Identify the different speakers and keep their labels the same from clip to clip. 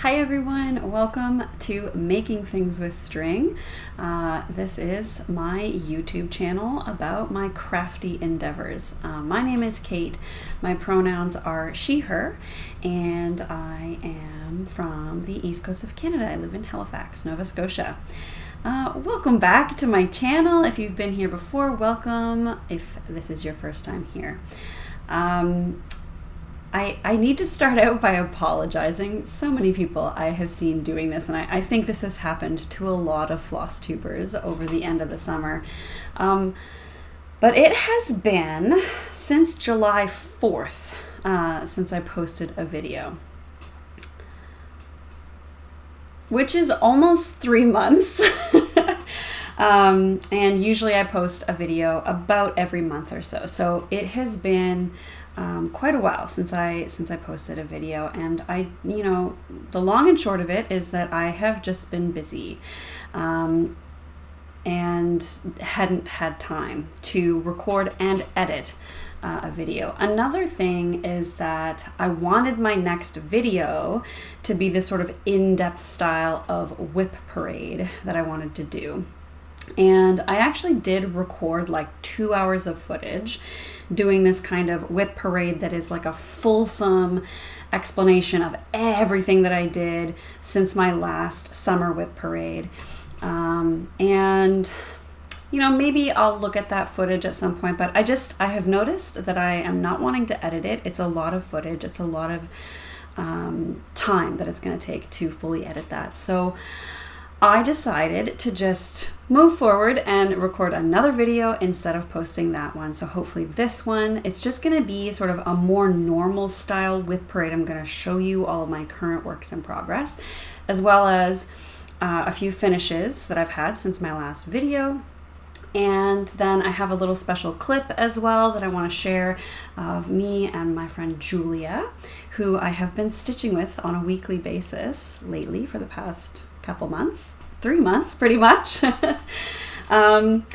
Speaker 1: Hi everyone, welcome to Making Things with String. This is my YouTube channel about my crafty endeavors. My name is Kate, my pronouns are she, her, and I am from the east coast of Canada. I live in Halifax, Nova Scotia. Welcome back to my channel. If you've been here before, welcome. If this is your first time here. I need to start out by apologizing. So many people I have seen doing this, and I think this has happened to a lot of Flosstubers over the end of the summer. But it has been since July 4th since I posted a video, which is almost 3 months. And usually I post a video about every month or so. So it has been quite a while since I posted a video, and the long and short of it is that I have just been busy and hadn't had time to record and edit a video. Another thing is that I wanted my next video to be this sort of in-depth style of WIP Parade that I wanted to do. And I actually did record like 2 hours of footage doing this kind of WIP Parade that is like a fulsome explanation of everything that I did since my last summer WIP Parade. Maybe I'll look at that footage at some point, but I have noticed that I am not wanting to edit it. It's a lot of footage. It's a lot of time that it's going to take to fully edit that. So I decided to just move forward and record another video instead of posting that one. So hopefully this one, it's just going to be sort of a more normal style WIP Parade. I'm going to show you all of my current works in progress, as well as a few finishes that I've had since my last video. And then I have a little special clip as well that I want to share of me and my friend Julia, who I have been stitching with on a weekly basis lately for the past couple months, 3 months pretty much. And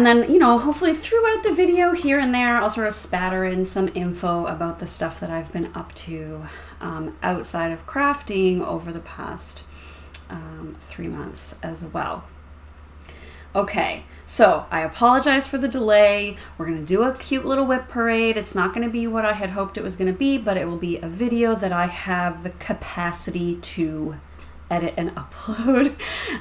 Speaker 1: then, hopefully throughout the video here and there, I'll sort of spatter in some info about the stuff that I've been up to outside of crafting over the past 3 months as well. Okay, so I apologize for the delay. We're going to do a cute little WIP Parade. It's not going to be what I had hoped it was going to be, but it will be a video that I have the capacity to edit and upload.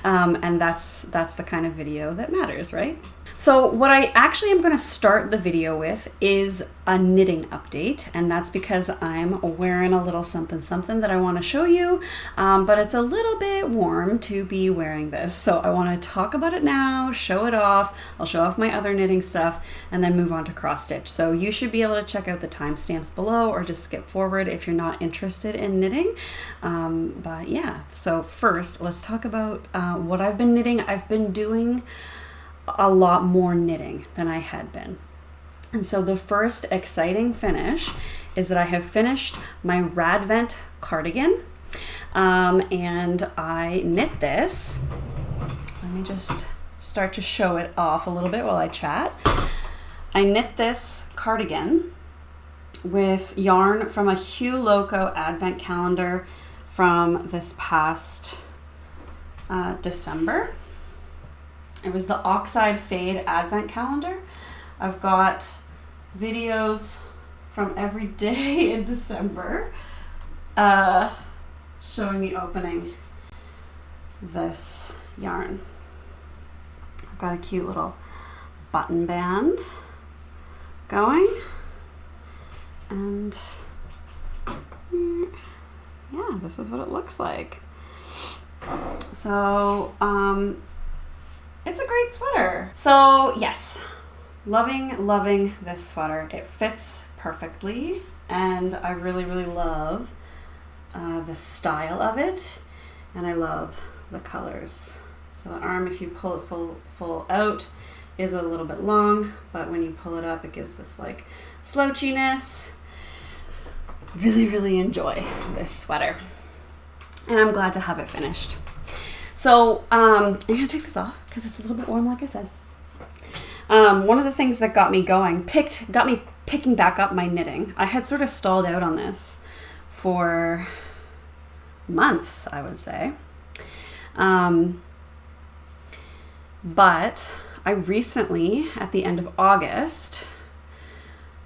Speaker 1: And that's the kind of video that matters, right? So what I actually am going to start the video with is a knitting update, and that's because I'm wearing a little something that I want to show you, but it's a little bit warm to be wearing this, so I want to talk about it now, show it off. I'll show off my other knitting stuff and then move on to cross stitch. So you should be able to check out the timestamps below or just skip forward if you're not interested in knitting. But yeah, so first let's talk about what I've been knitting. I've been doing a lot more knitting than I had been. And so the first exciting finish is that I have finished my Radvent cardigan. And I knit this. Let me just start to show it off a little bit while I chat. I knit this cardigan with yarn from a Hue Loco advent calendar from this past December. It was the Oxide Fade Advent Calendar. I've got videos from every day in December showing me opening this yarn. I've got a cute little button band going, and yeah, this is what it looks like. So it's a great sweater. So yes, loving this sweater. It fits perfectly, and I really love the style of it, and I love the colors. So the arm, if you pull it full out, is a little bit long, but when you pull it up, it gives this like slouchiness. Really enjoy this sweater, and I'm glad to have it finished. So I'm gonna take this off because it's a little bit warm, like I said. One of the things that got me picking back up my knitting, I had sort of stalled out on this for months, I would say. But I recently, at the end of August,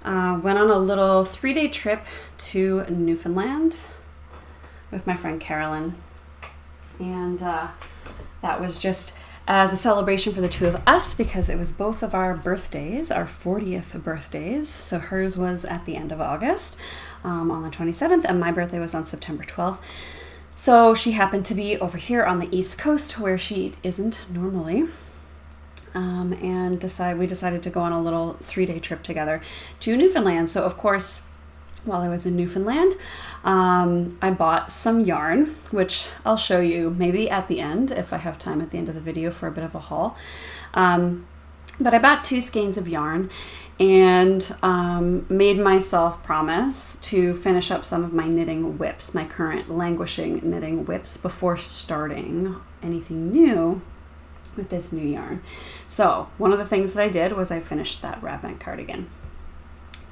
Speaker 1: went on a little 3-day trip to Newfoundland with my friend Carolyn. And that was just as a celebration for the two of us because it was both of our birthdays, our 40th birthdays. So hers was at the end of August on the 27th, and my birthday was on September 12th. So she happened to be over here on the East Coast where she isn't normally. And we decided to go on a little 3-day trip together to Newfoundland. So of course, while I was in Newfoundland, I bought some yarn, which I'll show you maybe at the end if I have time at the end of the video for a bit of a haul. But I bought 2 skeins of yarn and made myself promise to finish up some of my knitting WIPs, my current languishing knitting WIPs, before starting anything new with this new yarn. So one of the things that I did was I finished that wrap band cardigan.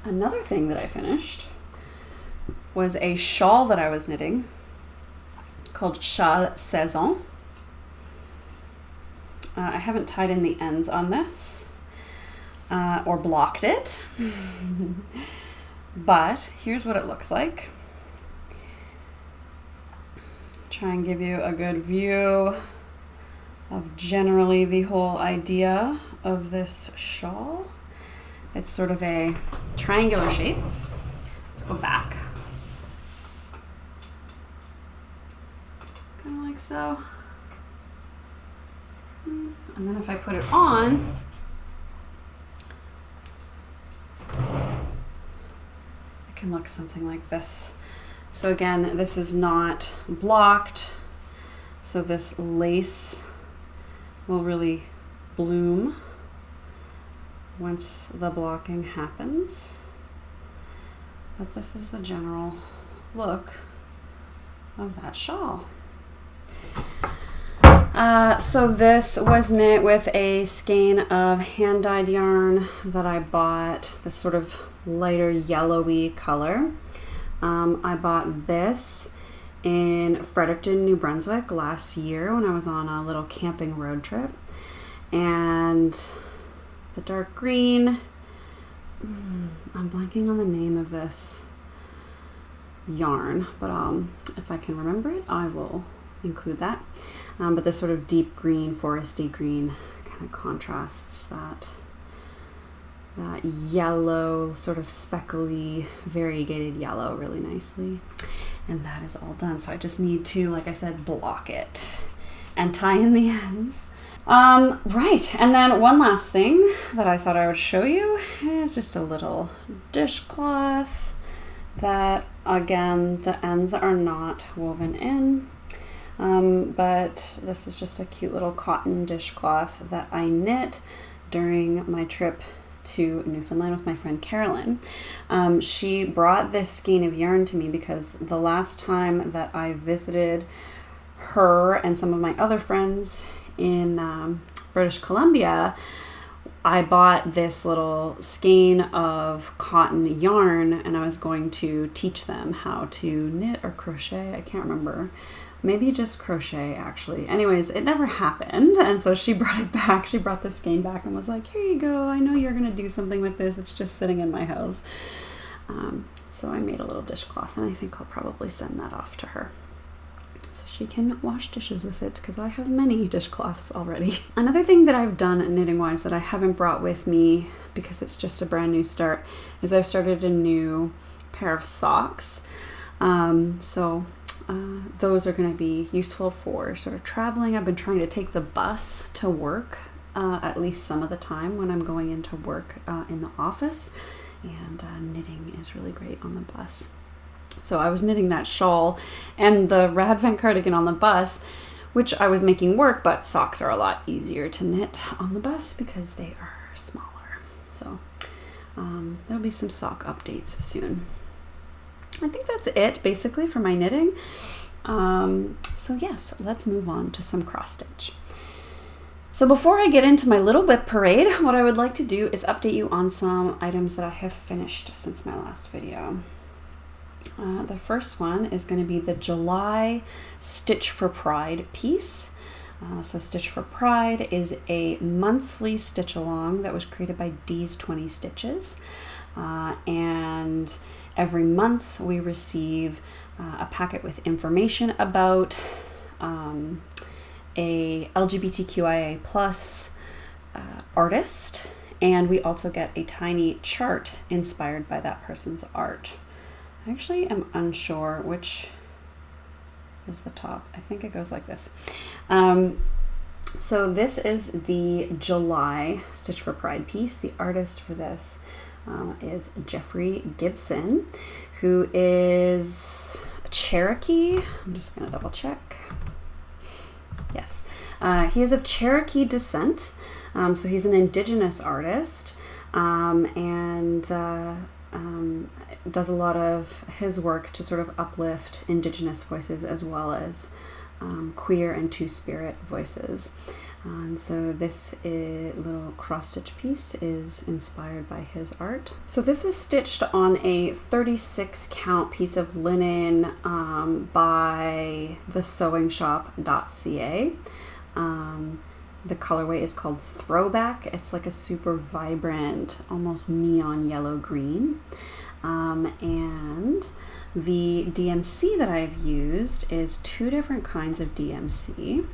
Speaker 1: Another thing that I finished was a shawl that I was knitting called Châle Saison. I haven't tied in the ends on this or blocked it, but here's what it looks like. Try and give you a good view of generally the whole idea of this shawl. It's sort of a triangular shape. Let's go back. Kind of like so. And then if I put it on, it can look something like this. So again, this is not blocked, so this lace will really bloom once the blocking happens. But this is the general look of that shawl. So this was knit with a skein of hand-dyed yarn that I bought, this sort of lighter yellowy color. I bought this in Fredericton, New Brunswick last year when I was on a little camping road trip. And the dark green, I'm blanking on the name of this yarn, but if I can remember it, I will include that. But this sort of deep green, foresty green kind of contrasts that yellow, sort of speckly, variegated yellow really nicely. And that is all done. So I just need to, like I said, block it and tie in the ends. Right, and then one last thing that I thought I would show you is just a little dishcloth that, again, the ends are not woven in, but this is just a cute little cotton dishcloth that I knit during my trip to Newfoundland with my friend Carolyn. She brought this skein of yarn to me because the last time that I visited her and some of my other friends in British Columbia, I bought this little skein of cotton yarn and I was going to teach them how to knit or crochet. I can't remember. Maybe just crochet, actually. Anyways, it never happened, and so she brought it back. She brought the skein back and was like, here you go. I know you're going to do something with this. It's just sitting in my house. So I made a little dishcloth, and I think I'll probably send that off to her so she can wash dishes with it, because I have many dishcloths already. Another thing that I've done knitting-wise that I haven't brought with me because it's just a brand new start is I've started a new pair of socks. Those are going to be useful for sort of traveling. I've been trying to take the bus to work at least some of the time when I'm going into work in the office, and knitting is really great on the bus. So I was knitting that shawl and the rad vent cardigan on the bus, which I was making work, but socks are a lot easier to knit on the bus because they are smaller. So there'll be some sock updates soon. I think that's it basically for my knitting. So yes, let's move on to some cross stitch. So before I get into my little WIP parade, what I would like to do is update you on some items that I have finished since my last video. The first one is going to be the July Stitch for Pride piece. So Stitch for Pride is a monthly stitch along that was created by Dee's 20 Stitches. And every month we receive a packet with information about a LGBTQIA plus artist, and we also get a tiny chart inspired by that person's art. I actually am unsure which is the top. I think it goes like this. So this is the July Stitch for Pride piece. The artist for this is Jeffrey Gibson, who is Cherokee. I'm just going to double check. Yes, he is of Cherokee descent. So he's an indigenous artist, and does a lot of his work to sort of uplift indigenous voices as well as queer and two-spirit voices. And so this little cross-stitch piece is inspired by his art. So this is stitched on a 36 count piece of linen by theSewingShop.ca. The colorway is called Throwback. It's like a super vibrant, almost neon yellow green. And the DMC that I've used is two different kinds of DMC.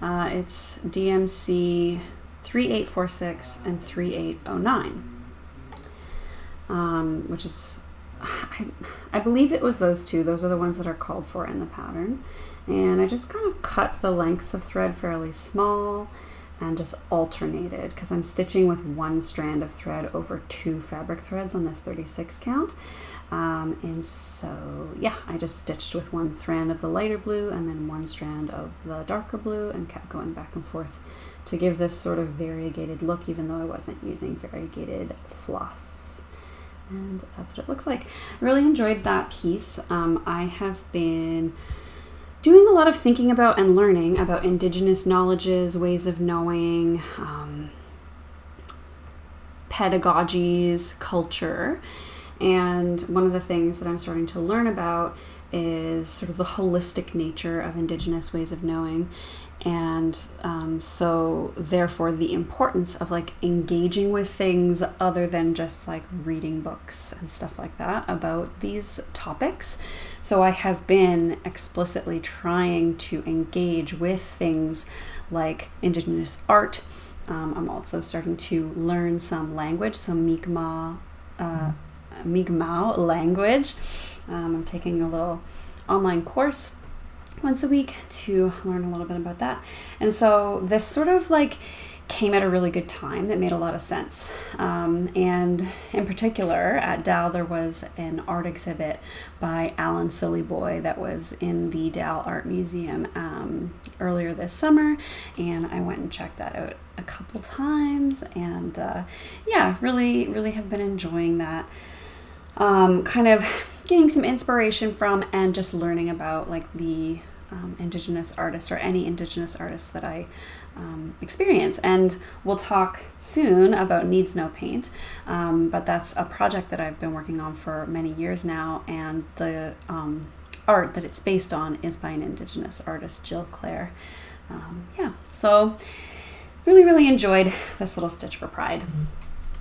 Speaker 1: It's DMC 3846 and 3809, which is, I believe it was those two. Those are the ones that are called for in the pattern. And I just kind of cut the lengths of thread fairly small and just alternated because I'm stitching with one strand of thread over two fabric threads on this 36 count. And so, yeah, I just stitched with one strand of the lighter blue and then one strand of the darker blue and kept going back and forth to give this sort of variegated look, even though I wasn't using variegated floss. And that's what it looks like. I really enjoyed that piece. I have been doing a lot of thinking about and learning about Indigenous knowledges, ways of knowing, pedagogies, culture. And one of the things that I'm starting to learn about is sort of the holistic nature of Indigenous ways of knowing. And so therefore the importance of like engaging with things other than just like reading books and stuff like that about these topics. So I have been explicitly trying to engage with things like Indigenous art. I'm also starting to learn some language, some Mi'kmaq language. I'm taking a little online course once a week to learn a little bit about that. And so this sort of like came at a really good time that made a lot of sense. And in particular at Dal, there was an art exhibit by Alan Sillyboy that was in the Dal Art Museum earlier this summer. And I went and checked that out a couple times. And yeah, really have been enjoying that. Kind of getting some inspiration from and just learning about like the Indigenous artists or any Indigenous artists that I experience. And we'll talk soon about Needs No Paint, but that's a project that I've been working on for many years now, and the art that it's based on is by an Indigenous artist, Jill Clare. Yeah, so really enjoyed this little Stitch for Pride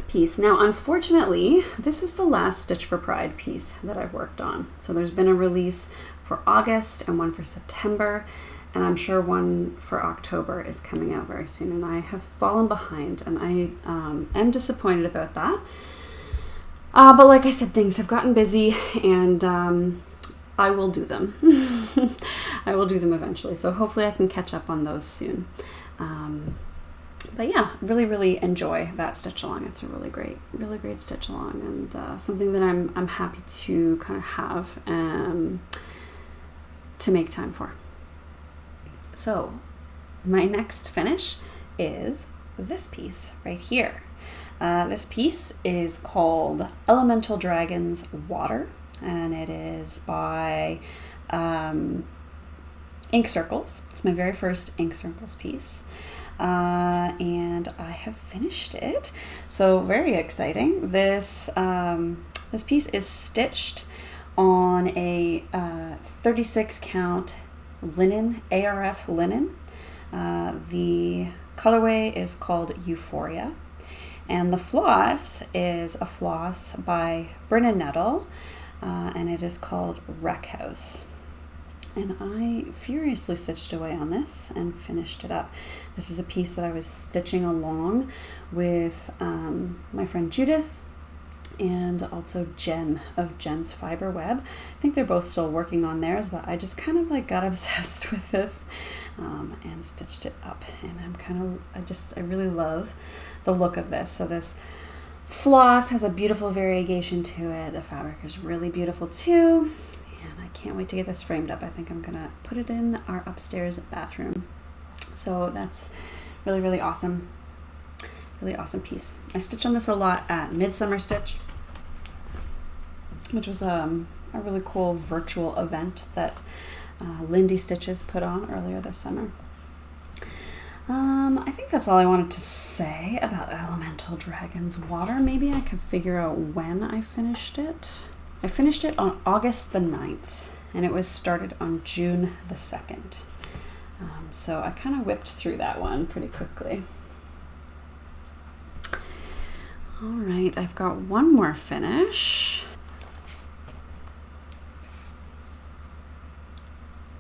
Speaker 1: piece. Now, unfortunately, this is the last Stitch for Pride piece that I've worked on. So there's been a release for August and one for September, and I'm sure one for October is coming out very soon, and I have fallen behind, and I am disappointed about that. But like I said, things have gotten busy, and I will do them. I will do them eventually, so hopefully I can catch up on those soon. But yeah, really enjoy that stitch along. It's a really great stitch along, and something that I'm happy to kind of have to make time for. So my next finish is this piece right here. This piece is called Elemental Dragons Water, and it is by Ink Circles. It's my very first Ink Circles piece. And I have finished it. So very exciting. This This piece is stitched on a 36 count linen, ARF linen. The colorway is called Euphoria, and the floss is a floss by Nettle, and it is called Wreck House. And I furiously stitched away on this and finished it up. This is a piece that I was stitching along with my friend Judith and also Jen of Jen's Fiber Web. I think they're both still working on theirs, but I just kind of like got obsessed with this and stitched it up. And I really love the look of this. So this floss has a beautiful variegation to it. The fabric is really beautiful too. And I can't wait to get this framed up. I think I'm gonna put it in our upstairs bathroom. So that's really, really awesome. Really awesome piece. I stitched on this a lot at Midsummer Stitch, which was a really cool virtual event that Lindy Stitches put on earlier this summer. I think that's all I wanted to say about Elemental Dragon's Water. Maybe I could figure out when I finished it. I finished it on August the 9th, and it was started on June the 2nd. So I kind of whipped through that one pretty quickly. All right, I've got one more finish.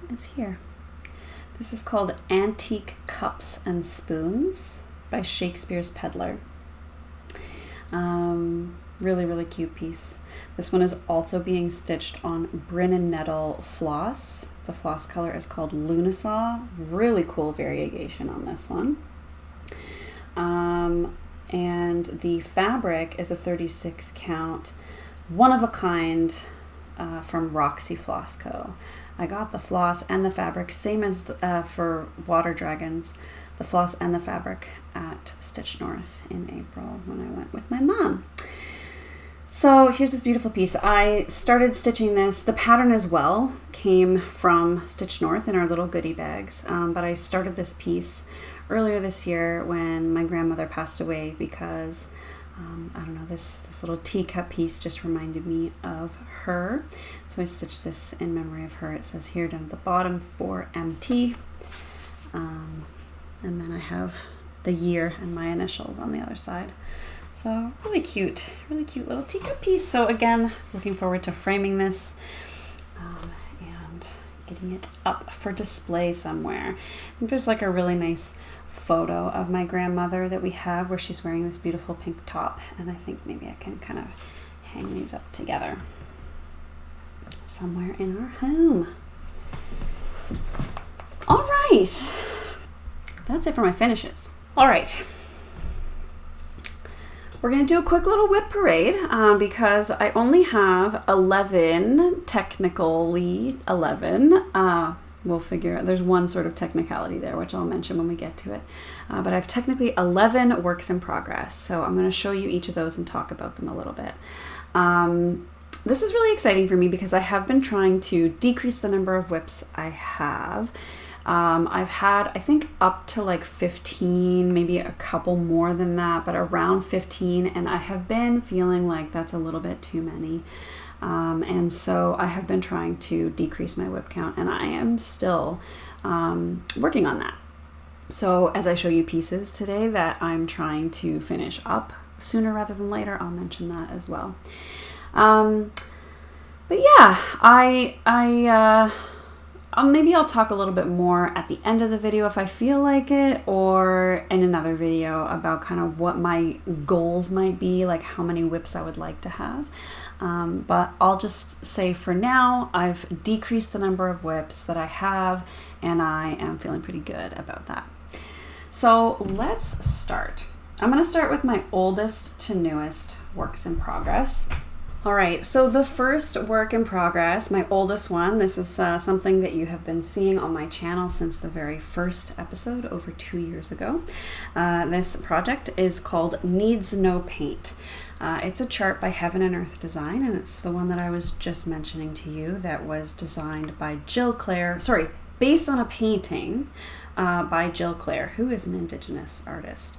Speaker 1: It's here. This is called Antique Cups and Spoons by Shakespeare's Peddler. Really, really cute piece. This one is also being stitched on Nettle floss. The floss color is called Lunasaw. Really cool variegation on this one. And the fabric is a 36 count, one of a kind from Roxy Floss Co. I got the floss and the fabric, same as for Water Dragons, the floss and the fabric at Stitch North in April when I went with my mom. So here's this beautiful piece. I started stitching this. The pattern as well came from Stitch North in our little goodie bags, but I started this piece earlier this year when my grandmother passed away because, I don't know, this little teacup piece just reminded me of her. So I stitched this in memory of her. It says here down at the bottom, 4MT. And then I have the year and my initials on the other side. So really cute little teacup piece. So again, looking forward to framing this and getting it up for display somewhere. I think there's like a really nice photo of my grandmother that we have where she's wearing this beautiful pink top, and I think maybe I can kind of hang these up together somewhere in our home. All right, that's it for my finishes. All right, we're gonna do a quick little WIP parade because I only have 11, technically 11. We'll figure out, there's one sort of technicality there, which I'll mention when we get to it. But I have technically 11 works in progress. So I'm gonna show you each of those and talk about them a little bit. This is really exciting for me because I have been trying to decrease the number of WIPs I have. I've had, I think, up to like 15, maybe a couple more than that, but around 15, and I have been feeling like that's a little bit too many. And so I have been trying to decrease my WIP count, and I am still working on that. So as I show you pieces today that I'm trying to finish up sooner rather than later, I'll mention that as well. But yeah, maybe I'll talk a little bit more at the end of the video if I feel like it, or in another video about kind of what my goals might be, like how many WIPs I would like to have. But I'll just say for now, I've decreased the number of WIPs that I have, and I am feeling pretty good about that. So let's start. I'm going to start with my oldest to newest works in progress. All right, so the first work in progress, my oldest one, this is something that you have been seeing on my channel since the very first episode over 2 years ago. This project is called Needs No Paint. It's a chart by Heaven and Earth Design, and it's the one that I was just mentioning to you that was designed by based on a painting by Jill Clare, who is an Indigenous artist.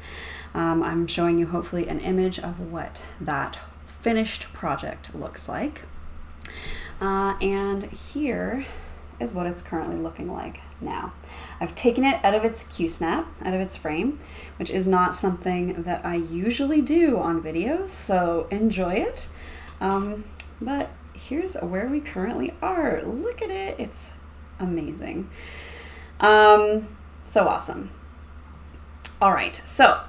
Speaker 1: I'm showing you hopefully an image of what that finished project looks like. And here is what it's currently looking like now. I've taken it out of its Q-snap, out of its frame, which is not something that I usually do on videos, so enjoy it. But here's where we currently are. Look at it, it's amazing. So awesome. All right, so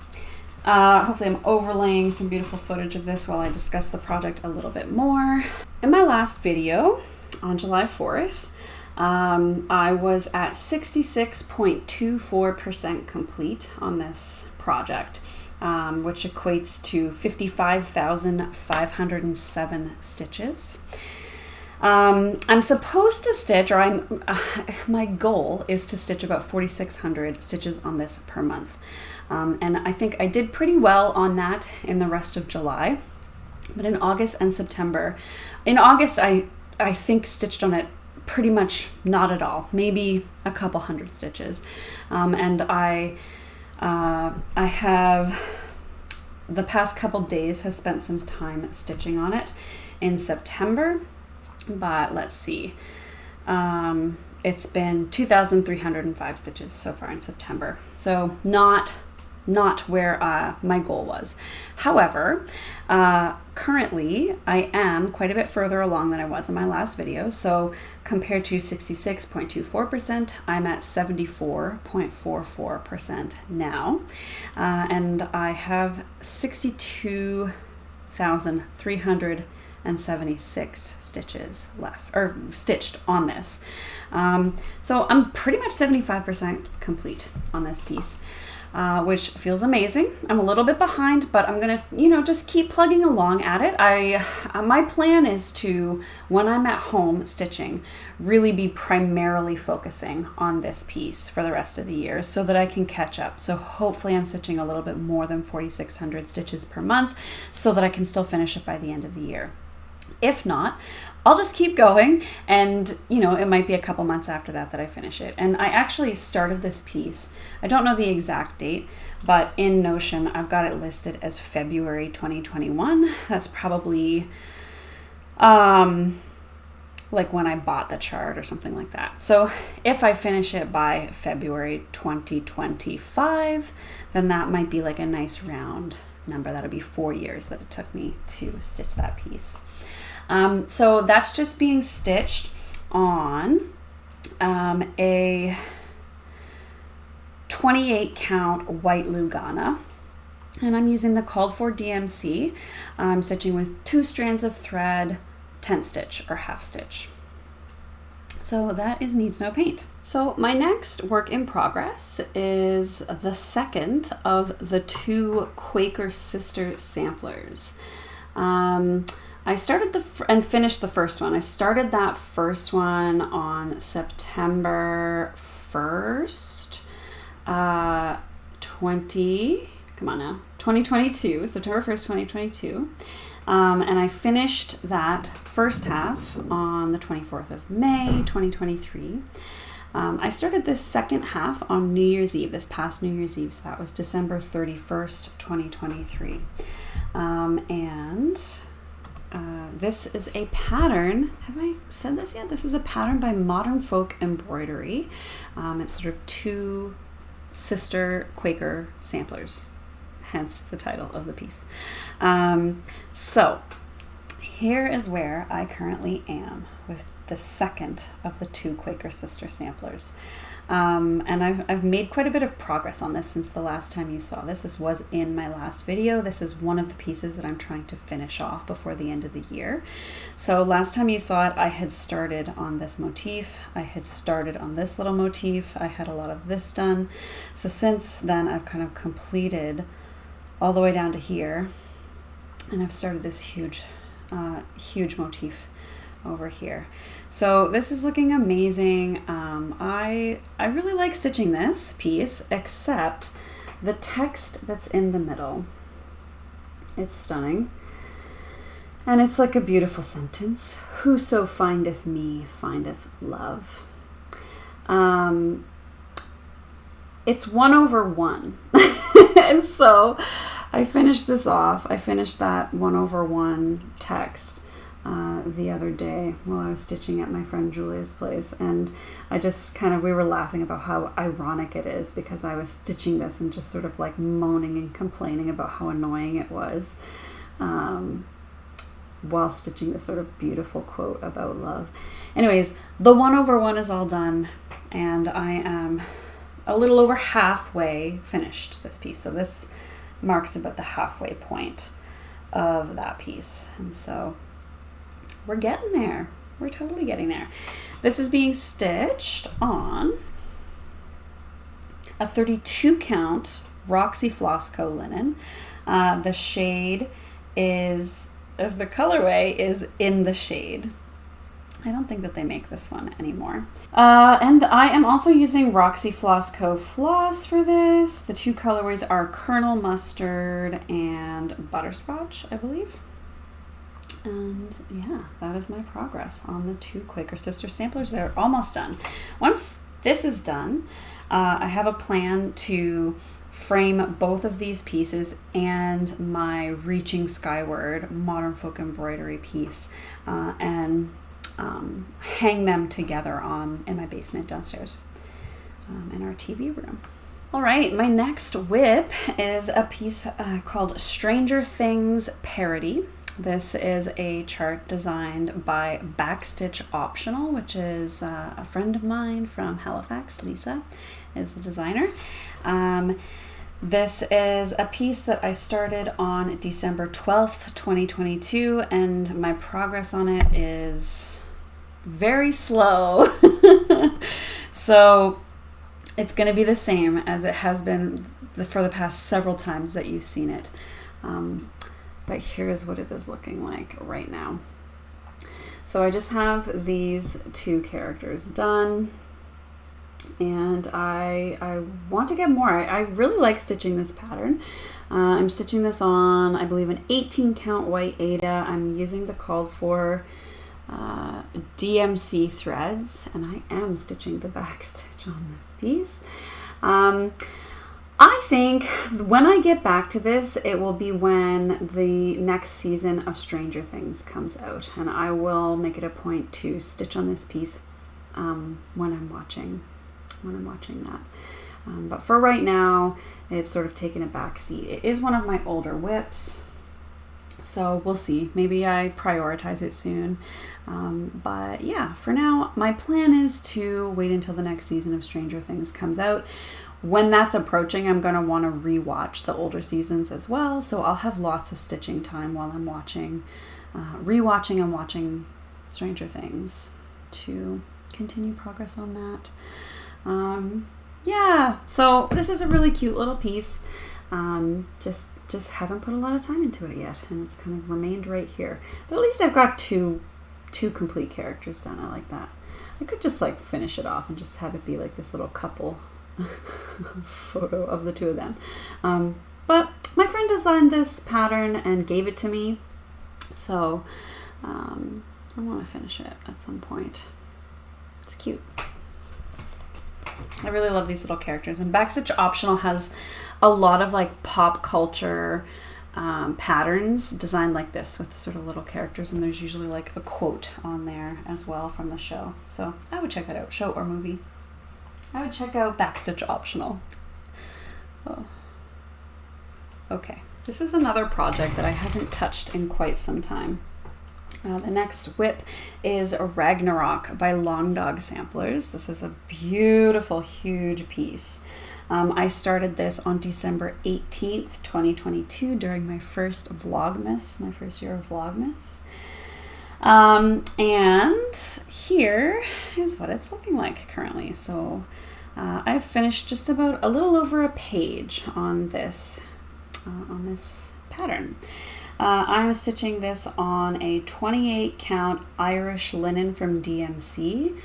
Speaker 1: hopefully I'm overlaying some beautiful footage of this while I discuss the project a little bit more. In my last video on July 4th, I was at 66.24% complete on this project, which equates to 55,507 stitches. I'm supposed to stitch, or my goal is to stitch about 4,600 stitches on this per month. And I think I did pretty well on that in the rest of July. But in August and September, in August, I think stitched on it pretty much not at all, maybe a couple hundred stitches. And I have, the past couple days, has spent some time stitching on it in September. But let's see, it's been 2,305 stitches so far in September. So not where my goal was. However, currently I am quite a bit further along than I was in my last video. So compared to 66.24%, I'm at 74.44% now. And I have 62,376 stitches left, or stitched on this. So I'm pretty much 75% complete on this piece. Which feels amazing. I'm a little bit behind, but I'm gonna, just keep plugging along at it. My plan is to, when I'm at home stitching, really be primarily focusing on this piece for the rest of the year so that I can catch up. So hopefully I'm stitching a little bit more than 4,600 stitches per month so that I can still finish it by the end of the year. If not, I'll just keep going, and it might be a couple months after that I finish it. And I actually started this piece, I don't know the exact date, but in Notion I've got it listed as February 2021. That's probably like when I bought the chart or something like that. So if I finish it by February 2025, then that might be like a nice round number. That'll be 4 years that it took me to stitch that piece. So that's just being stitched on a 28 count white Lugana, and I'm using the called for DMC. I'm stitching with 2 strands of thread, 10 stitch or half stitch. So that is Needs No Paint. So my next work in progress is the second of the 2 Quaker Sister samplers. I started and finished the first one. I started that first one on September 1st, 2022, September 1st, 2022. And I finished that first half on the 24th of May, 2023. I started this second half on New Year's Eve, this past New Year's Eve, so that was December 31st, 2023. This is a pattern, have I said this yet? This is a pattern by Modern Folk Embroidery. It's sort of 2 sister Quaker samplers, hence the title of the piece. So here is where I currently am with the second of the 2 Quaker Sister samplers. And I've made quite a bit of progress on this since the last time you saw this. This was in my last video. This is one of the pieces that I'm trying to finish off before the end of the year. So last time you saw it, I had started on this motif. I had started on this little motif. I had a lot of this done. So since then, I've kind of completed all the way down to here. And I've started this huge motif over here. So this is looking amazing. I really like stitching this piece, except the text that's in the middle. It's stunning. And it's like a beautiful sentence. Whoso findeth me findeth love. It's 1/1. And so I finished this off. I finished that 1/1 text the other day while I was stitching at my friend Julia's place, and I just we were laughing about how ironic it is, because I was stitching this and just sort of like moaning and complaining about how annoying it was, while stitching this sort of beautiful quote about love. Anyways, the 1/1 is all done, and I am a little over halfway finished this piece. So this marks about the halfway point of that piece. And so we're getting there. We're totally getting there. This is being stitched on a 32 count Roxy Flossco linen. The shade is, the colorway is In the Shade. I don't think that they make this one anymore. And I am also using Roxy Flossco floss for this. The two colorways are Kernel Mustard and Butterscotch, I believe. And yeah, that is my progress on the two Quaker Sister samplers. They're almost done. Once this is done, I have a plan to frame both of these pieces and my Reaching Skyward modern folk embroidery piece, and hang them together in my basement downstairs, in our TV room. All right, my next WIP is a piece called Stranger Things Parody. This is a chart designed by Backstitch Optional, which is a friend of mine from Halifax. Lisa is the designer. This is a piece that I started on December 12th, 2022, and my progress on it is very slow. So it's going to be the same as it has been for the past several times that you've seen it. But here's what it is looking like right now. So I just have these two characters done, and I want to get more. I really like stitching this pattern. I'm stitching this on, I believe, an 18 count white Aida. I'm using the called for DMC threads, and I am stitching the back stitch on this piece. I think when I get back to this, it will be when the next season of Stranger Things comes out, and I will make it a point to stitch on this piece when I'm watching that. But for right now, it's sort of taken a back seat. It is one of my older WIPs, so we'll see. Maybe I prioritize it soon. But yeah, for now, my plan is to wait until the next season of Stranger Things comes out. When that's approaching, I'm going to want to rewatch the older seasons as well. So I'll have lots of stitching time while I'm rewatching and watching Stranger Things to continue progress on that. Yeah, so this is a really cute little piece. Just haven't put a lot of time into it yet, and it's kind of remained right here. But at least I've got two complete characters done. I like that. I could just like finish it off and just have it be like this little couple photo of the two of them. But my friend designed this pattern and gave it to me, so I want to finish it at some point. It's cute. I really love these little characters, and Backstitch Optional has a lot of like pop culture patterns designed like this with sort of little characters, and there's usually like a quote on there as well from the show. So I would check that out, show or movie. I would check out Backstitch Optional. Oh. Okay, this is another project that I haven't touched in quite some time. The next WIP is Ragnarok by Long Dog Samplers. This is a beautiful, huge piece. I started this on December 18th, 2022 during my first Vlogmas, my first year of Vlogmas. And here is what it's looking like currently. So I've finished just about a little over a page on this pattern. I'm stitching this on a 28 count Irish linen from DMC,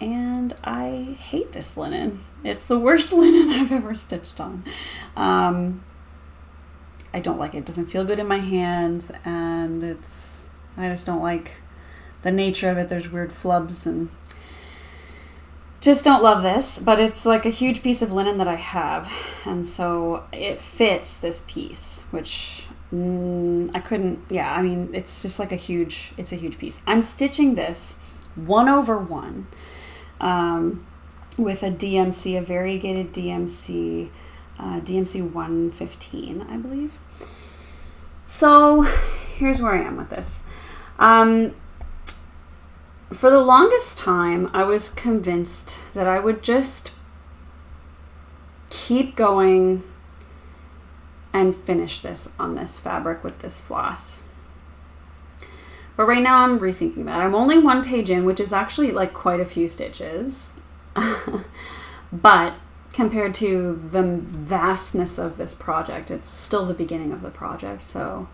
Speaker 1: and I hate this linen. It's the worst linen I've ever stitched on. I don't like it. It doesn't feel good in my hands, and I just don't like the nature of it. There's weird flubs, and I don't know. It's just not my style. So Just don't love this, but it's like a huge piece of linen that I have, and so it fits this piece, which I couldn't, yeah, I mean, it's just like it's a huge piece. I'm stitching this 1/1 with a DMC, a variegated DMC, DMC 115, I believe. So here's where I am with this. For the longest time, I was convinced that I would just keep going and finish this on this fabric with this floss. But right now I'm rethinking that. I'm only 1 page in, which is actually like quite a few stitches. But compared to the vastness of this project, it's still the beginning of the project. So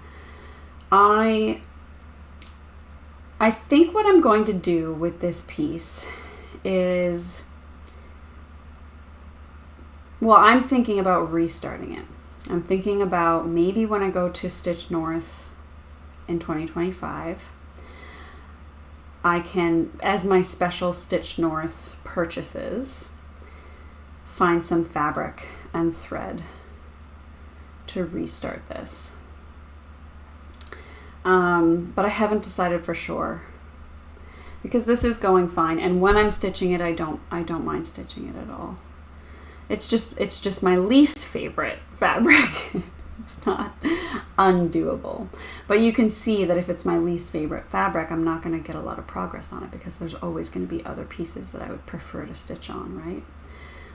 Speaker 1: I think what I'm going to do with this piece is, well, I'm thinking about restarting it. I'm thinking about maybe when I go to Stitch North in 2025, I can, as my special Stitch North purchases, find some fabric and thread to restart this. But I haven't decided for sure, because this is going fine, and when I'm stitching it, I don't mind stitching it at all. It's just my least favorite fabric. It's not undoable, but you can see that if it's my least favorite fabric, I'm not going to get a lot of progress on it, because there's always going to be other pieces that I would prefer to stitch on, right?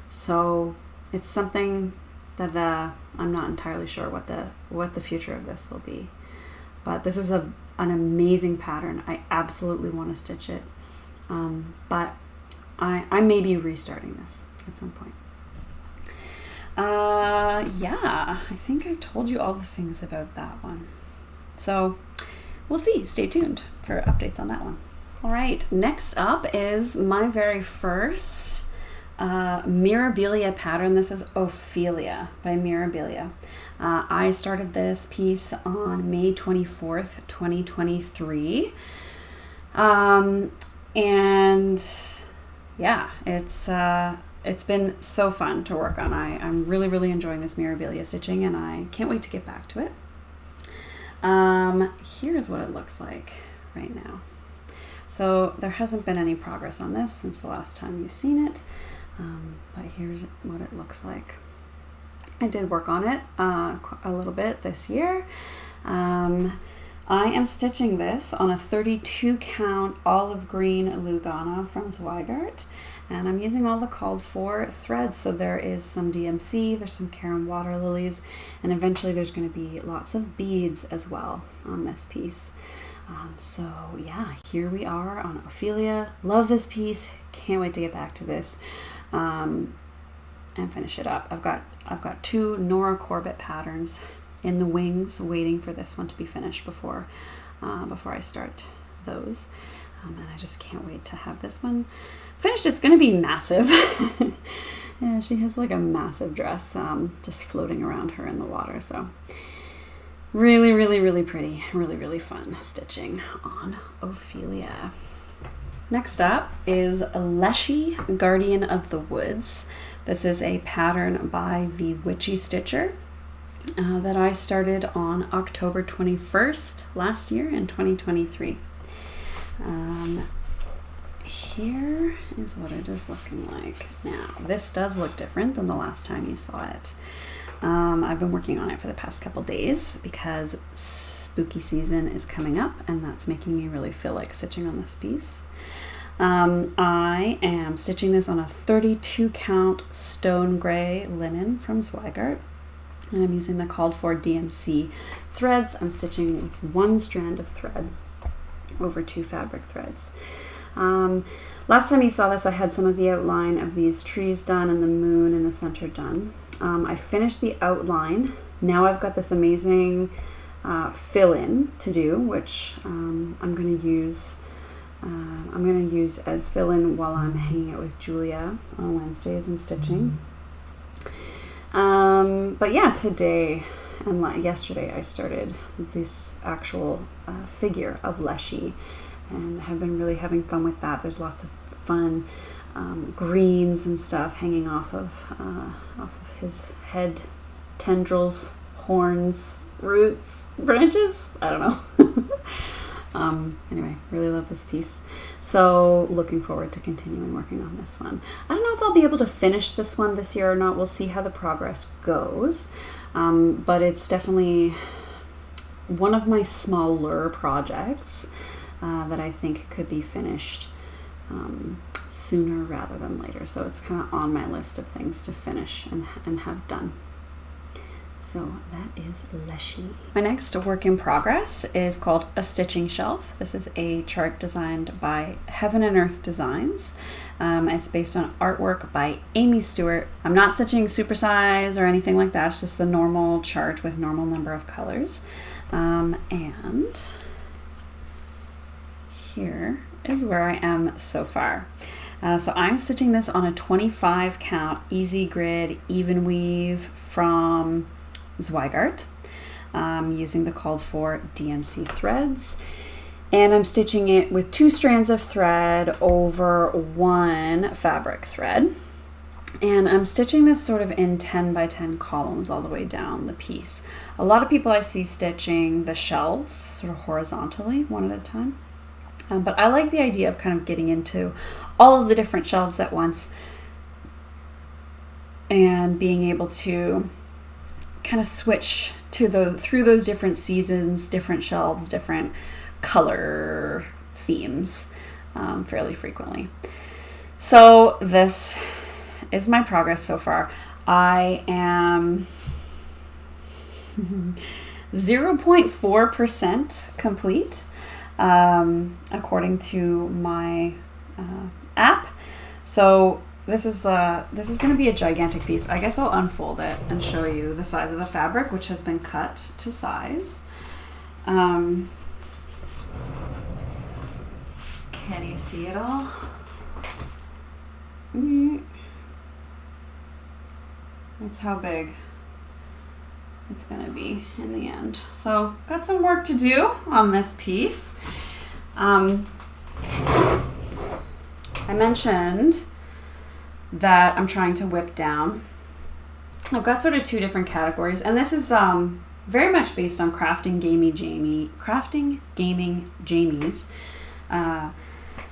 Speaker 1: So it's something that I'm not entirely sure what the future of this will be. But this is an amazing pattern. I absolutely want to stitch it. But I may be restarting this at some point. Yeah, I think I told you all the things about that one. So we'll see. Stay tuned for updates on that one. All right, next up is my very first Mirabilia pattern. This is Ophelia by Mirabilia. I started this piece on May 24th, 2023. And yeah, it's been so fun to work on. I'm really, really enjoying this Mirabilia stitching, and I can't wait to get back to it. Here's what it looks like right now. So there hasn't been any progress on this since the last time you've seen it. But here's what it looks like. I did work on it a little bit this year. I am stitching this on a 32 count olive green Lugana from Zweigart, and I'm using all the called for threads. So there is some DMC, there's some Karen water lilies, and eventually there's going to be lots of beads as well on this piece. So yeah, here we are on Ophelia. Love this piece. Can't wait to get back to this and finish it up. I've got 2 Nora Corbett patterns in the wings waiting for this one to be finished before I start those. And I just can't wait to have this one finished. It's going to be massive. Yeah, she has like a massive dress just floating around her in the water. So really, really, really pretty. Really, really fun stitching on Ophelia. Next up is Leshy, Guardian of the Woods. This is a pattern by the Witchy Stitcher that I started on October 21st last year in 2023. Here is what it is looking like now. This does look different than the last time you saw it. I've been working on it for the past couple days because spooky season is coming up, and that's making me really feel like stitching on this piece. I am stitching this on a 32 count stone gray linen from Zweigart, and I'm using the called for DMC threads. I'm stitching with 1 strand of thread over 2 fabric threads. Last time you saw this, I had some of the outline of these trees done and the moon in the center done. I finished the outline. Now I've got this amazing fill-in to do, which I'm going to use as fill-in while I'm hanging out with Julia on Wednesdays and stitching. But yeah, today and yesterday I started this actual figure of Leshy, and have been really having fun with that. There's lots of fun greens and stuff hanging off of his head, tendrils, horns, roots, branches. I don't know. Anyway, really love this piece. So looking forward to continuing working on this one. I don't know if I'll be able to finish this one this year or not. We'll see how the progress goes. But it's definitely one of my smaller projects that I think could be finished sooner rather than later. So it's kind of on my list of things to finish and have done. So that is Leshy. My next work in progress is called A Stitching Shelf. This is a chart designed by Heaven and Earth Designs. It's based on artwork by Amy Stewart. I'm not stitching supersize or anything like that. It's just the normal chart with normal number of colors. And here is where I am so far. So I'm stitching this on a 25 count easy grid even weave from Zweigart, using the called for DMC threads, and I'm stitching it with 2 strands of thread over 1 fabric thread, and I'm stitching this sort of in 10 by 10 columns all the way down the piece. A lot of people I see stitching the shelves sort of horizontally, one at a time, but I like the idea of kind of getting into all of the different shelves at once and being able to kind of switch to through those different seasons, different shelves, different color themes fairly frequently. So this is my progress so far. I am 0.4% complete according to my app. So this is going to be a gigantic piece. I guess I'll unfold it and show you the size of the fabric, which has been cut to size. Can you see it all? That's how big it's going to be in the end. So got some work to do on this piece. I mentioned that I'm trying to whip down. I've got sort of 2 different categories, and this is very much based on Crafting Gaming Jamie's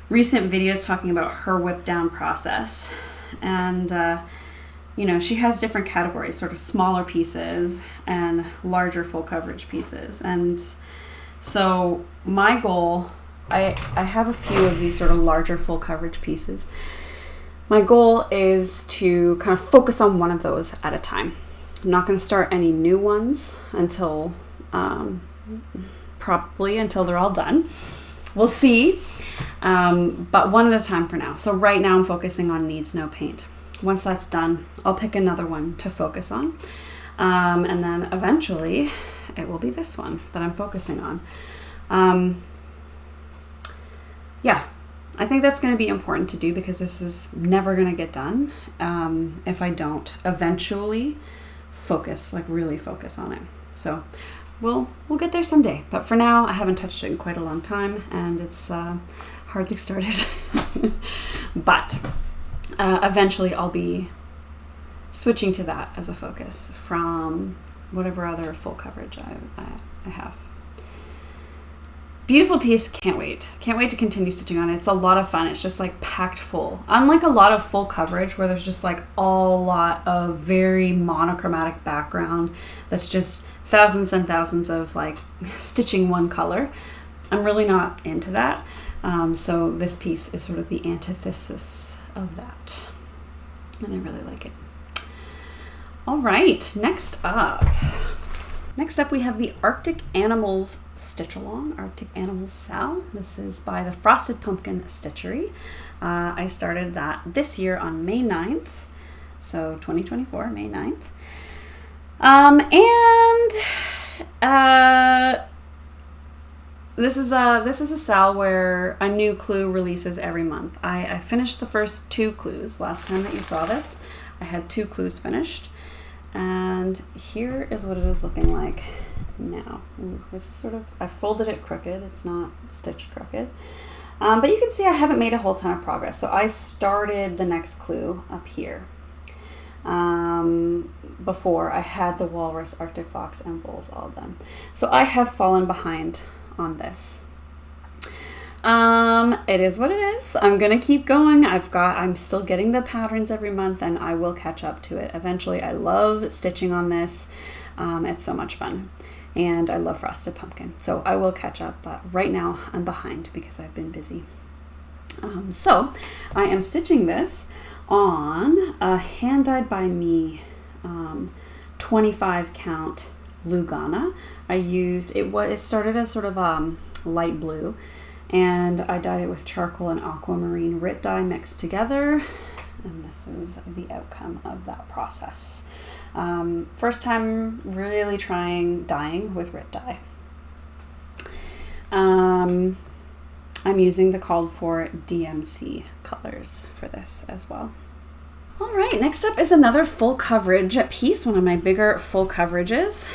Speaker 1: recent videos talking about her whip down process. And you know, she has different categories, sort of smaller pieces and larger full coverage pieces. And so my goal, I have a few of these sort of larger full coverage pieces. My goal is to kind of focus on one of those at a time. I'm not going to start any new ones until probably until they're all done. We'll see, but one at a time for now. So right now I'm focusing on Needs No Paint. Once that's done, I'll pick another one to focus on, and then eventually it will be this one that I'm focusing on. Yeah. I think that's going to be important to do because this is never going to get done if I don't eventually focus, like really focus on it. So we'll get there someday. But for now, I haven't touched it in quite a long time, and it's hardly started. But eventually, I'll be switching to that as a focus from whatever other full coverage I have. Beautiful piece, can't wait. Can't wait to continue stitching on it. It's a lot of fun. It's just like packed full. Unlike a lot of full coverage where there's just like a lot of very monochromatic background that's just thousands and thousands of like stitching one color. I'm really not into that. So this piece is sort of the antithesis of that. And I really like it. All right, next up we have the Arctic Animals Stitch Along, Arctic Animals Sal. This is by the Frosted Pumpkin Stitchery. I started that this year on May 9th, so 2024, May 9th. This is a Sal where a new clue releases every month. I finished the first 2 clues last time that you saw this. I had 2 clues finished. And here is what it is looking like now. Ooh, this is sort of, I folded it crooked. It's not stitched crooked. But you can see I haven't made a whole ton of progress. So I started the next clue up here. Before I had the walrus, Arctic fox, and voles all done. So I have fallen behind on this. It is what it is. I'm gonna keep going. I'm still getting the patterns every month, and I will catch up to it eventually. I love stitching on this. It's so much fun, and I love frosted pumpkin. So I will catch up, but right now I'm behind because I've been busy. So I am stitching this on a hand dyed by me 25 count Lugana. It started as sort of light blue, and I dyed it with charcoal and aquamarine RIT dye mixed together, and this is the outcome of that process. First time really trying dyeing with RIT dye. I'm using the called for DMC colors for this as well. All right, next up is another full coverage piece, one of my bigger full coverages.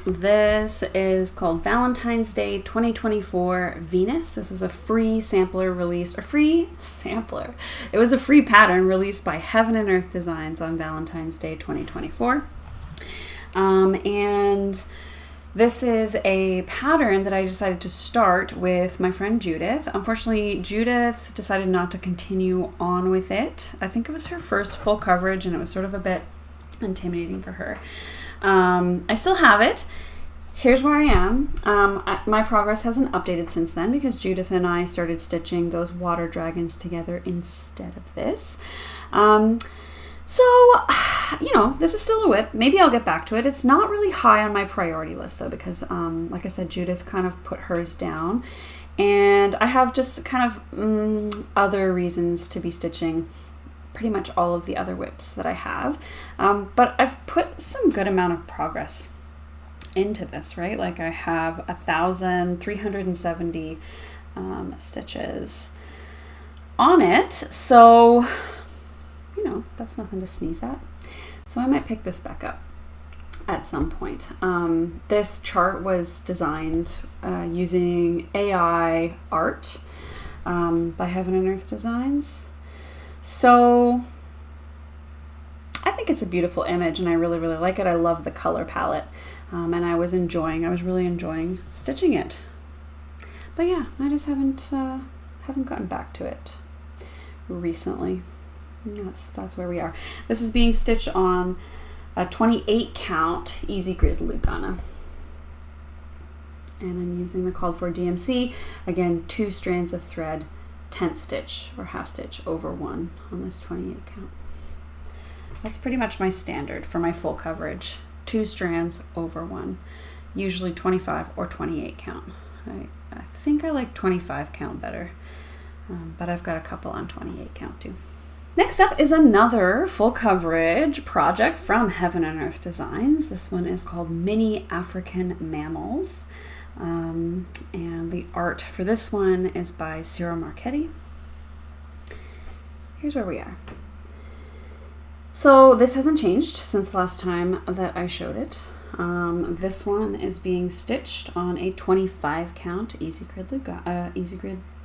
Speaker 1: This is called Valentine's Day 2024 Venus. This was a free sampler release, It was a free pattern released by Heaven and Earth Designs on Valentine's Day 2024. And this is a pattern that I decided to start with my friend Judith. Unfortunately, Judith decided not to continue on with it. I think it was her first full coverage, and it was sort of a bit intimidating for her. I still have it. Here's where I am. My progress hasn't updated since then because Judith and I started stitching those water dragons together instead of this. So, this is still a WIP. Maybe I'll get back to it. It's not really high on my priority list though, because like I said, Judith kind of put hers down, and I have just kind of other reasons to be stitching pretty much all of the other WIPs that I have. But I've put some good amount of progress into this, right? Like I have 1,370 stitches on it. So, that's nothing to sneeze at. So I might pick this back up at some point. This chart was designed using AI art by Heaven and Earth Designs. So I think it's a beautiful image, and I really, really like it. I love the color palette, and I was really enjoying stitching it. But yeah, I just haven't gotten back to it recently. That's where we are. This is being stitched on a 28 count Easy Grid Lugana. And I'm using the called for DMC. Again, 2 strands of thread, 10th stitch or half stitch over 1 on this 28 count. That's pretty much my standard for my full coverage. 2 strands over 1, usually 25 or 28 count. I think I like 25 count better, but I've got a couple on 28 count too. Next up is another full coverage project from Heaven and Earth Designs. This one is called Mini African Mammals. And the art for this one is by Ciro Marchetti. Here's where we are. So this hasn't changed since the last time that I showed it. This one is being stitched on a 25 count Easy Grid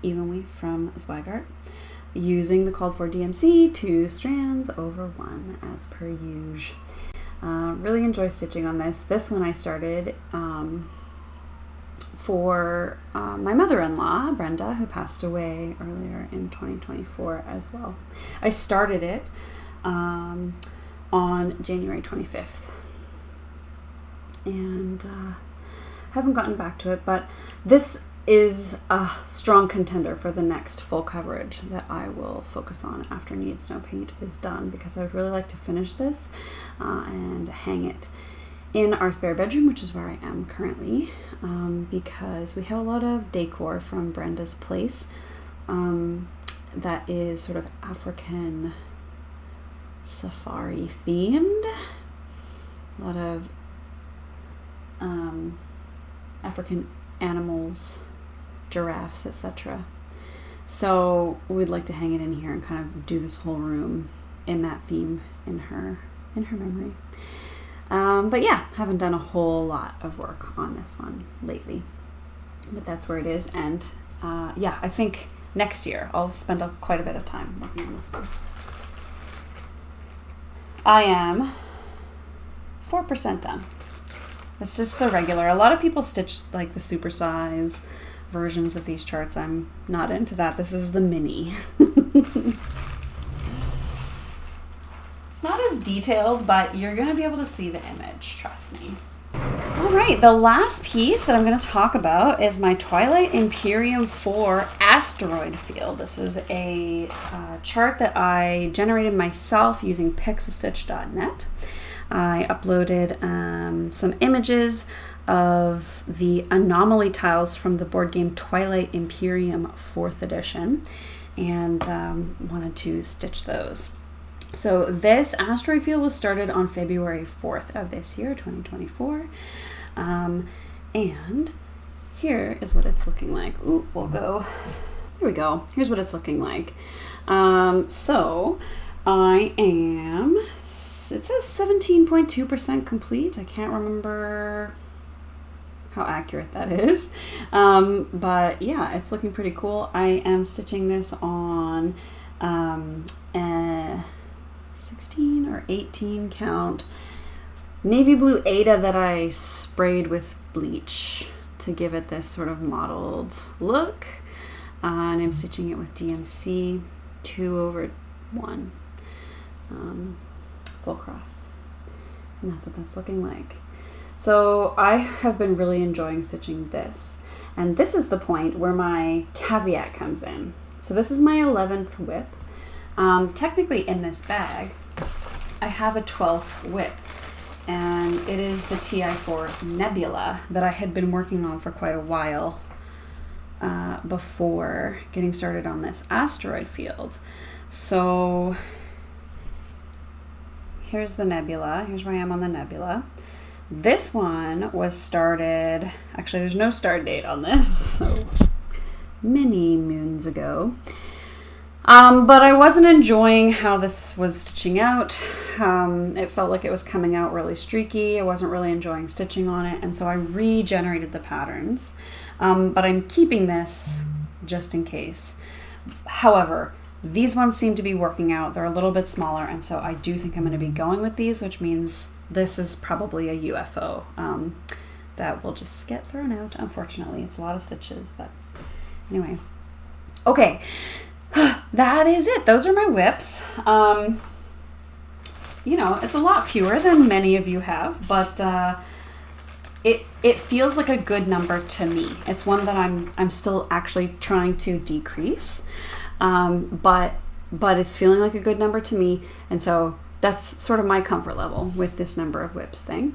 Speaker 1: Even Weave from Zweigart, using the called for DMC, 2 strands over 1 as per usual. Really enjoy stitching on this. This one I started for my mother-in-law, Brenda, who passed away earlier in 2024 as well. I started it on January 25th. And haven't gotten back to it, but this is a strong contender for the next full coverage that I will focus on after Need Snow Paint is done, because I would really like to finish this and hang it in our spare bedroom, which is where I am currently, because we have a lot of decor from Brenda's place that is sort of African safari themed. A lot of African animals, giraffes, etc. So we'd like to hang it in here and kind of do this whole room in that theme in her memory. But yeah, haven't done a whole lot of work on this one lately, but that's where it is, and yeah, I think next year I'll spend quite a bit of time working on this one. I am 4% done. It's just the regular. A lot of people stitch like the supersize versions of these charts. I'm not into that. This is the mini. It's not as detailed, but you're going to be able to see the image, trust me. All right, the last piece that I'm going to talk about is my Twilight Imperium 4 asteroid field. This is a chart that I generated myself using pixastitch.net. I uploaded some images of the anomaly tiles from the board game Twilight Imperium 4th edition and wanted to stitch those. So this asteroid field was started on February 4th of this year, 2024. And here is what it's looking like. Ooh, we'll go. Here we go. Here's what it's looking like. So I am, it says 17.2% complete. I can't remember how accurate that is. But yeah, it's looking pretty cool. I am stitching this on 16 or 18 count navy blue Ada that I sprayed with bleach to give it this sort of mottled look. And I'm stitching it with DMC 2/1 full cross. And that's what that's looking like. So I have been really enjoying stitching this. And this is the point where my caveat comes in. So this is my 11th WIP. Technically in this bag, I have a 12th WIP, and it is the TI4 Nebula that I had been working on for quite a while before getting started on this asteroid field. So here's the Nebula. Here's where I am on the Nebula. This one was started, actually there's no start date on this, so many moons ago. But I wasn't enjoying how this was stitching out. It felt like it was coming out really streaky. I wasn't really enjoying stitching on it, and so I regenerated the patterns. But I'm keeping this just in case. However, these ones seem to be working out. They're a little bit smaller, and so I do think I'm going to be going with these, which means this is probably a UFO that will just get thrown out, unfortunately. It's a lot of stitches, but anyway. Okay. That is it. Those are my WIPs. You know, it's a lot fewer than many of you have, but it feels like a good number to me. It's one that I'm still actually trying to decrease, but it's feeling like a good number to me, and so that's sort of my comfort level with this number of WIPs thing.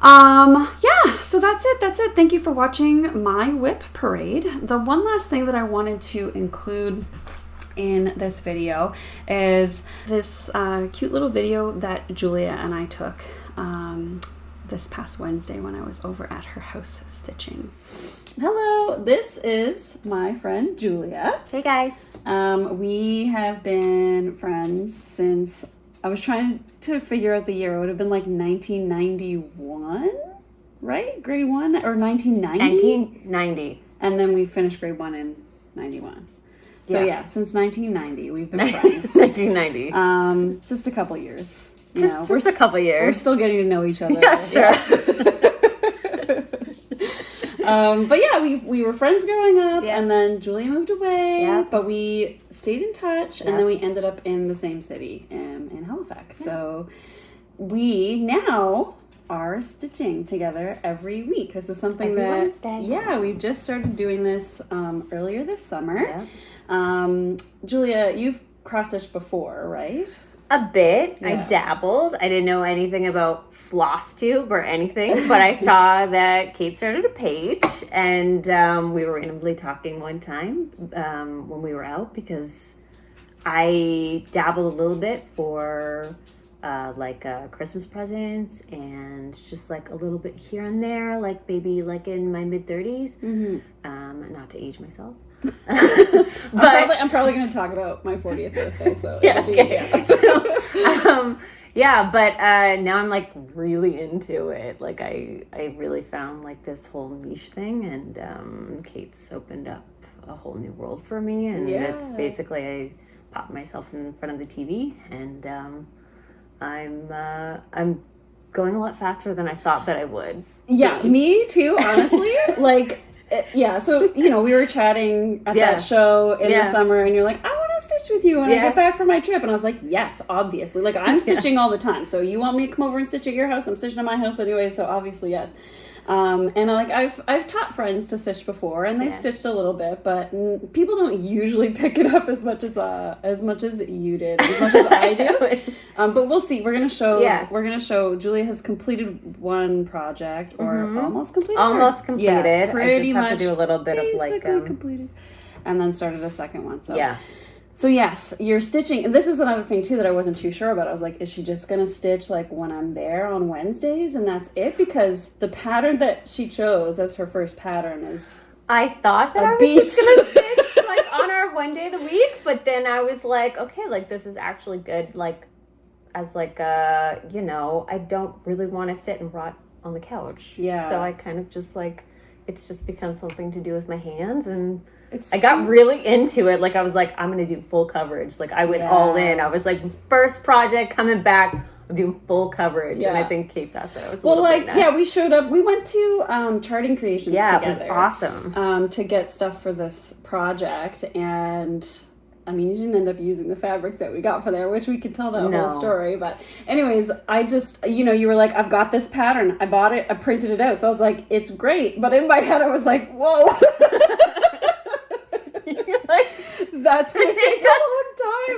Speaker 1: Yeah, so that's it. Thank you for watching my WIP parade. The one last thing that I wanted to include in this video is this cute little video that Julia and I took this past Wednesday when I was over at her house stitching. Hello, this is my friend Julia.
Speaker 2: Hey guys.
Speaker 1: We have been friends since, I was trying to figure out the year. It would have been like 1991, right? Grade 1 or 1990?
Speaker 2: 1990.
Speaker 1: And then we finished grade 1 in 91. So yeah, since 1990, we've been friends.
Speaker 2: 1990.
Speaker 1: Just a couple years.
Speaker 2: Just a couple years.
Speaker 1: We're still getting to know each other.
Speaker 2: Yeah, sure.
Speaker 1: But yeah, we were friends growing up, and then Julia moved away, but we stayed in touch, and then we ended up in the same city in Halifax. So we now are stitching together every week. This is something
Speaker 2: every Wednesday.
Speaker 1: We've just started doing this earlier this summer. Julia, you've cross-stitched before, right?
Speaker 2: A bit. I dabbled. I didn't know anything about Flosstube or anything, but I saw that Kate started a page, and we were randomly talking one time when we were out, because I dabbled a little bit for Christmas presents and just like a little bit here and there, like maybe like in my mid-30s. Not to age myself. But
Speaker 1: I'm probably going to talk about my 40th birthday, so
Speaker 2: So Yeah, but now I'm like really into it. Like I really found like this whole niche thing, and Kate's opened up a whole new world for me. And it's basically I pop myself in front of the TV, and I'm going a lot faster than I thought that I would.
Speaker 1: Yeah, me too, honestly. Like, yeah, so, we were chatting at that show in the summer, and you're like, I want to stitch with you when I get back from my trip. And I was like, yes, obviously. Like, I'm stitching all the time. So you want me to come over and stitch at your house? I'm stitching at my house anyway, so obviously, yes. And like I've taught friends to stitch before, and they've stitched a little bit, but people don't usually pick it up as much as you did, as much as I do. But we'll see. We're gonna show. Yeah. We're gonna show. Julia has completed one project, or almost completed.
Speaker 2: Almost completed.
Speaker 1: Yeah, pretty
Speaker 2: I just have
Speaker 1: much
Speaker 2: to do a little bit of like
Speaker 1: completed, and then started a second one. So yeah. So yes, you're stitching. And this is another thing too that I wasn't too sure about. I was like, is she just gonna stitch like when I'm there on Wednesdays and that's it? Because the pattern that she chose as her first pattern is
Speaker 2: I thought that I was just gonna stitch like on our one day of the week, but then I was like, okay, like this is actually good, like as like I don't really want to sit and rot on the couch. Yeah. So I kind of just like it's just become something to do with my hands, and I got really into it. Like, I was like, I'm going to do full coverage. Like, I went all in. I was like, first project coming back, I'm doing full coverage. And I think Kate thought that I was a little bit nuts.
Speaker 1: Yeah, we showed up. We went to Charting Creations together.
Speaker 2: Yeah, it was awesome.
Speaker 1: To get stuff for this project. And, I mean, you didn't end up using the fabric that we got for there, which we could tell that whole story. But anyways, I just, you were like, I've got this pattern. I bought it. I printed it out. So I was like, it's great. But in my head, I was like, whoa. That's gonna take a long time.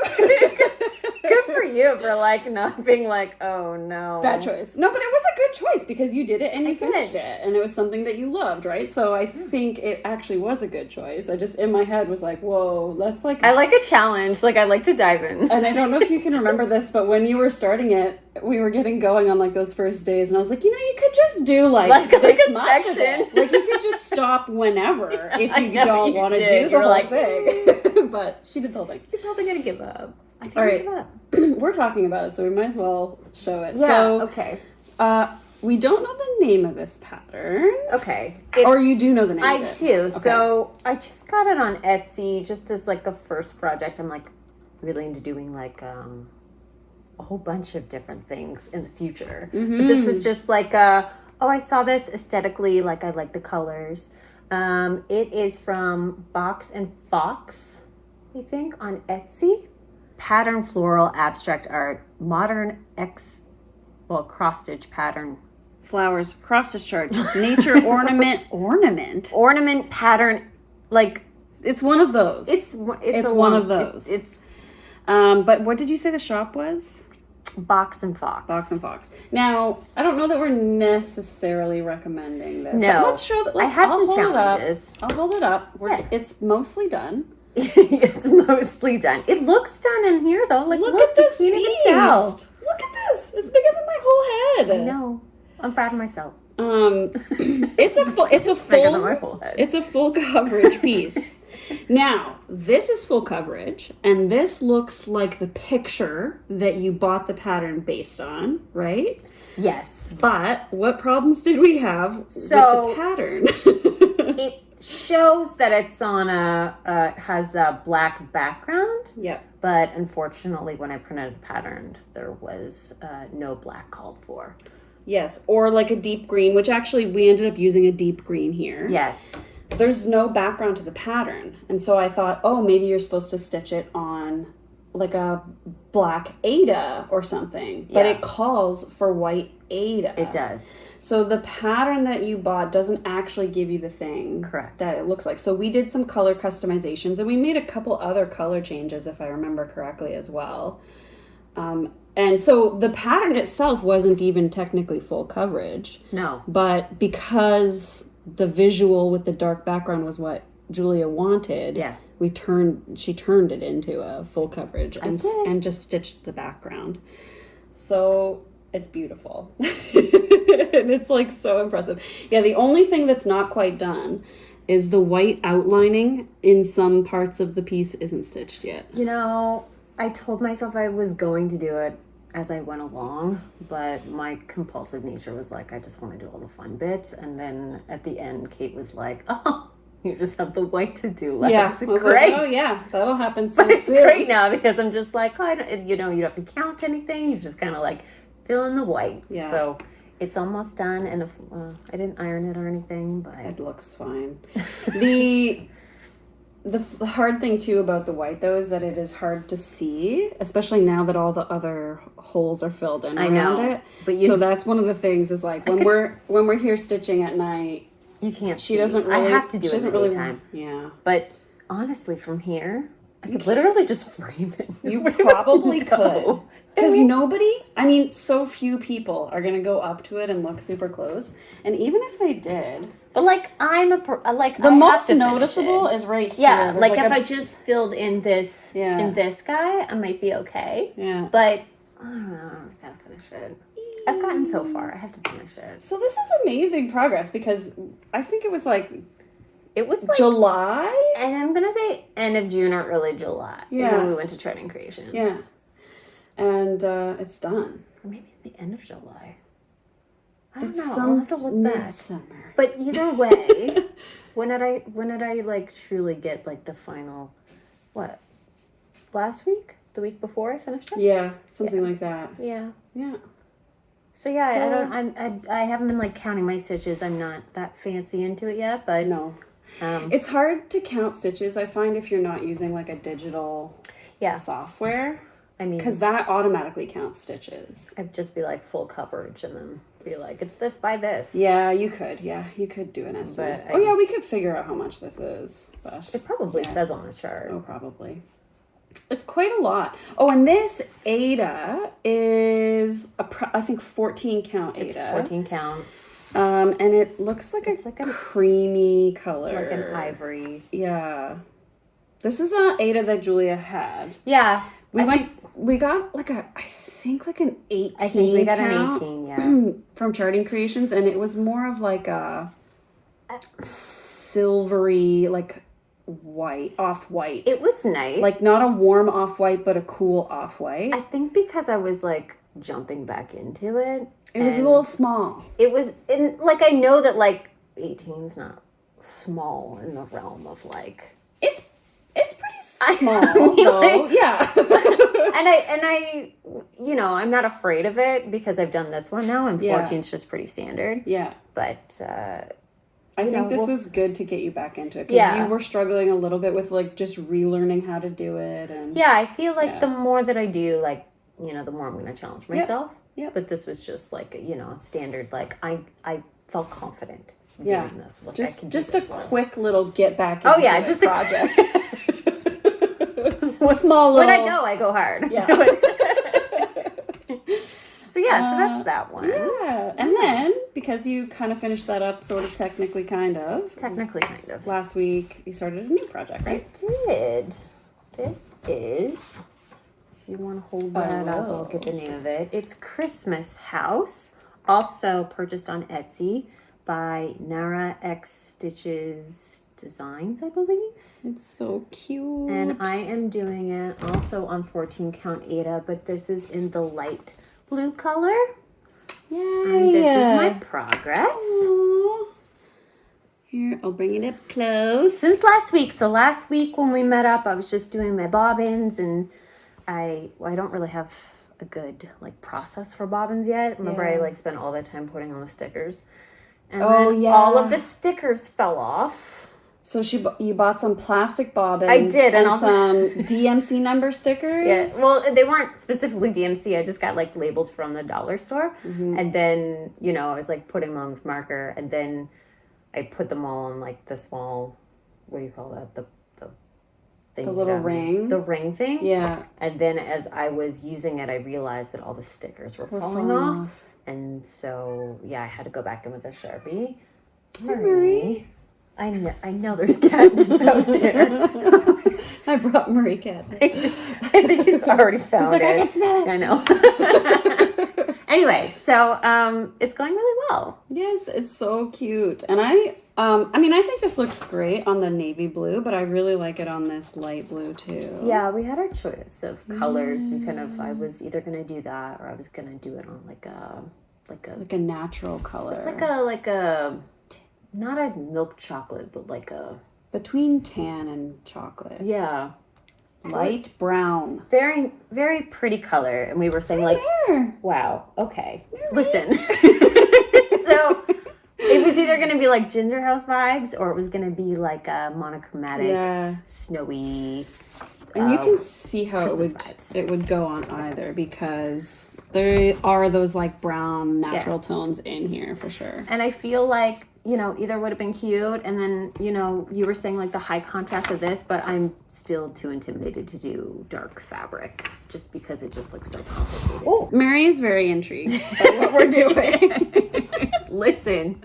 Speaker 2: Good for you for like not being like, oh no,
Speaker 1: bad choice. No, but it was a good choice because you did it and you finished it, and it was something that you loved, right? So I think it actually was a good choice. I just in my head was like, whoa, let's like.
Speaker 2: I like a challenge. Like I like to dive in.
Speaker 1: And I don't know if you can remember this, but when you were starting it, we were getting going on like those first days, and I was like, you could just do like this
Speaker 2: a
Speaker 1: much
Speaker 2: section.
Speaker 1: Of it. Like you could just stop whenever if you don't want to do the whole thing. But she did the whole thing.
Speaker 2: You're probably gonna give up.
Speaker 1: All right, we're talking about it, so we might as well show it.
Speaker 2: Yeah.
Speaker 1: So,
Speaker 2: okay.
Speaker 1: We don't know the name of this pattern.
Speaker 2: Okay.
Speaker 1: Or you do know the name of it.
Speaker 2: I do. Okay. So I just got it on Etsy just as like a first project. I'm like really into doing like a whole bunch of different things in the future. Mm-hmm. But this was just like I saw this aesthetically, like I like the colors. It is from Box and Fox, I think, on Etsy. Pattern floral abstract art, modern cross stitch pattern.
Speaker 1: Flowers, cross stitch chart, nature ornament
Speaker 2: pattern, like
Speaker 1: it's one of those. It's one of those. But what did you say the shop was?
Speaker 2: Box and Fox.
Speaker 1: Box and Fox. Now, I don't know that we're necessarily recommending this.
Speaker 2: No.
Speaker 1: But let's show that.
Speaker 2: I had some challenges.
Speaker 1: I'll hold it up. It's mostly done.
Speaker 2: It's mostly done. It looks done in here, though. Like,
Speaker 1: look at this beast. Look at this. It's bigger than my whole head.
Speaker 2: I know. I'm proud of myself.
Speaker 1: It's a full coverage piece. Now, this is full coverage, and this looks like the picture that you bought the pattern based on, right?
Speaker 2: Yes.
Speaker 1: But what problems did we have with the pattern?
Speaker 2: It shows that it's on has a black background.
Speaker 1: Yep.
Speaker 2: But unfortunately, when I printed the pattern, there was no black called for.
Speaker 1: Yes, or like a deep green, which actually we ended up using a deep green here.
Speaker 2: Yes.
Speaker 1: There's no background to the pattern. And so I thought, maybe you're supposed to stitch it on like a black Aida or something. But it calls for white Aida.
Speaker 2: It does.
Speaker 1: So the pattern that you bought doesn't actually give you the thing that it looks like. So we did some color customizations, and we made a couple other color changes, if I remember correctly, as well. And so the pattern itself wasn't even technically full coverage.
Speaker 2: No.
Speaker 1: But because the visual with the dark background was what Julia wanted, she turned it into a full coverage and just stitched the background. So it's beautiful. And it's like so impressive. Yeah, the only thing that's not quite done is the white outlining in some parts of the piece isn't stitched yet.
Speaker 2: I told myself I was going to do it. as I went along, but my compulsive nature was like, I just want to do all the fun bits. And then at the end, Kate was like, oh, you just have the white to do left.
Speaker 1: Yeah, I was
Speaker 2: great.
Speaker 1: Like, oh yeah, that'll happen so
Speaker 2: but it's
Speaker 1: soon.
Speaker 2: great now because I'm just like, oh, you don't have to count anything. You just kind of like fill in the white.
Speaker 1: Yeah.
Speaker 2: So it's almost done, and I didn't iron it or anything, but
Speaker 1: it looks fine. The hard thing too about the white though is that it is hard to see, especially now that all the other holes are filled in around it. But so that's one of the things is like when we're here stitching at night,
Speaker 2: you can't.
Speaker 1: She doesn't really.
Speaker 2: I have to do it in the daytime.
Speaker 1: Yeah.
Speaker 2: But honestly, from here, I could literally just frame it.
Speaker 1: You probably could. Because so few people are going to go up to it and look super close. And even if they did.
Speaker 2: But like, the
Speaker 1: most noticeable is right here.
Speaker 2: Yeah, like if I just filled in this, guy, I might be okay.
Speaker 1: Yeah.
Speaker 2: But, I don't know, I gotta finish it. I've gotten so far. I have to finish it.
Speaker 1: So this is amazing progress because I think it was like
Speaker 2: July? And I'm going to say end of June or early July.
Speaker 1: Yeah.
Speaker 2: When we went to Trading Creations.
Speaker 1: Yeah. And it's done.
Speaker 2: Or maybe at the end of July. I don't know.
Speaker 1: I'll
Speaker 2: have to look back.
Speaker 1: Midsummer.
Speaker 2: But either way, when did I like truly get like the final, what? Last week? The week before I finished it?
Speaker 1: Yeah, something like that.
Speaker 2: Yeah.
Speaker 1: Yeah.
Speaker 2: So I haven't been like counting my stitches. I'm not that fancy into it yet, but
Speaker 1: no. It's hard to count stitches, I find, if you're not using like a digital software. I mean, because that automatically counts stitches.
Speaker 2: I'd just be like full coverage and then be like, it's this by this.
Speaker 1: Yeah, you could. Yeah, you could do an estimate. We could figure out how much this is. But
Speaker 2: it probably says on the chart.
Speaker 1: Oh, probably. It's quite a lot. Oh, and this Aida is, I think, 14 count Aida.
Speaker 2: It's 14 count.
Speaker 1: And it looks like a creamy color.
Speaker 2: Like an ivory.
Speaker 1: Yeah. This is an Aida that Julia had.
Speaker 2: Yeah.
Speaker 1: We got like an 18
Speaker 2: I think we got an 18, yeah.
Speaker 1: From Charting Creations, and it was more of like a silvery, like white, off-white.
Speaker 2: It was nice.
Speaker 1: Like not a warm off-white, but a cool off-white.
Speaker 2: I think because I was like jumping back into it.
Speaker 1: It was a little small.
Speaker 2: It was, I know that like 18's not small in the realm of like...
Speaker 1: It's pretty small, though. Yeah.
Speaker 2: and I, I'm not afraid of it because I've done this one now, and 14's just pretty standard.
Speaker 1: Yeah.
Speaker 2: But,
Speaker 1: I think this was good to get you back into it because you were struggling a little bit with like just relearning how to do it. And
Speaker 2: yeah, I feel like the more that I do, like, the more I'm going to challenge myself.
Speaker 1: Yeah.
Speaker 2: But this was just like, a standard, like, I felt confident doing this. Like,
Speaker 1: just a quick little get back into
Speaker 2: just
Speaker 1: project. Small little...
Speaker 2: When I go hard.
Speaker 1: Yeah.
Speaker 2: So that's that one.
Speaker 1: Yeah. And then, because you kind of finished that up sort of technically kind of. Last week, you started a new project, right?
Speaker 2: I did. This is... You want to hold that up? I'll get the name of it. It's Christmas House. Also purchased on Etsy by Nara X Stitches Designs, I believe.
Speaker 1: It's so cute.
Speaker 2: And I am doing it also on 14 count Aida, but this is in the light blue color.
Speaker 1: Yay!
Speaker 2: And this is my progress.
Speaker 1: Aww. Here, I'll bring it up close.
Speaker 2: Since last week. So last week when we met up, I was just doing my bobbins, and I don't really have a good process for bobbins yet. Remember, I spent all the time putting on the stickers. And all of the stickers fell off. So
Speaker 1: you bought some plastic bobbins.
Speaker 2: I did,
Speaker 1: and some DMC number stickers.
Speaker 2: Yes. Well, they weren't specifically DMC. I just got labels from the dollar store, and then I was putting them on with marker, and then I put them all on the small, what do you call that? The thing.
Speaker 1: The little ring.
Speaker 2: The ring thing.
Speaker 1: Yeah.
Speaker 2: And then as I was using it, I realized that all the stickers were falling off. And so, I had to go back in with a Sharpie.
Speaker 1: Marie.
Speaker 2: I know there's catnip out there.
Speaker 1: I brought Marie catnip.
Speaker 2: I think he's already found it.
Speaker 1: I can smell it.
Speaker 2: I know. Anyway, so it's going really well.
Speaker 1: Yes, it's so cute. And I I mean, I think this looks great on the navy blue, but I really like it on this light blue too.
Speaker 2: Yeah, we had our choice of colors. We I was either gonna do that or I was gonna do it on like a
Speaker 1: natural color.
Speaker 2: It's like a not a milk chocolate, but like a
Speaker 1: between tan and chocolate.
Speaker 2: Yeah.
Speaker 1: Light brown.
Speaker 2: Very, very pretty color. And we were saying wow, okay. Listen. So it was either going to be like Ginger House vibes or it was going to be like a monochromatic, snowy.
Speaker 1: And you can see how it would go on either because there are those like brown natural tones in here for sure.
Speaker 2: And I feel like, either would have been cute and then, you were saying like the high contrast of this, but I'm still too intimidated to do dark fabric just because it just looks so complicated.
Speaker 1: Oh, Mary is very intrigued by what we're doing.
Speaker 2: Listen.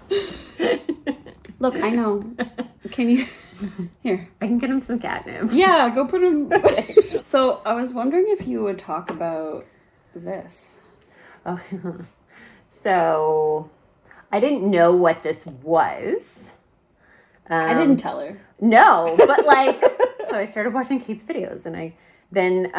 Speaker 1: Look, I know. Can you... Here.
Speaker 2: I can get him some catnip.
Speaker 1: Yeah, go put him... So, I was wondering if you would talk about this.
Speaker 2: Oh, so... I didn't know what this was.
Speaker 1: I didn't tell her.
Speaker 2: No, but so I started watching Kate's videos and then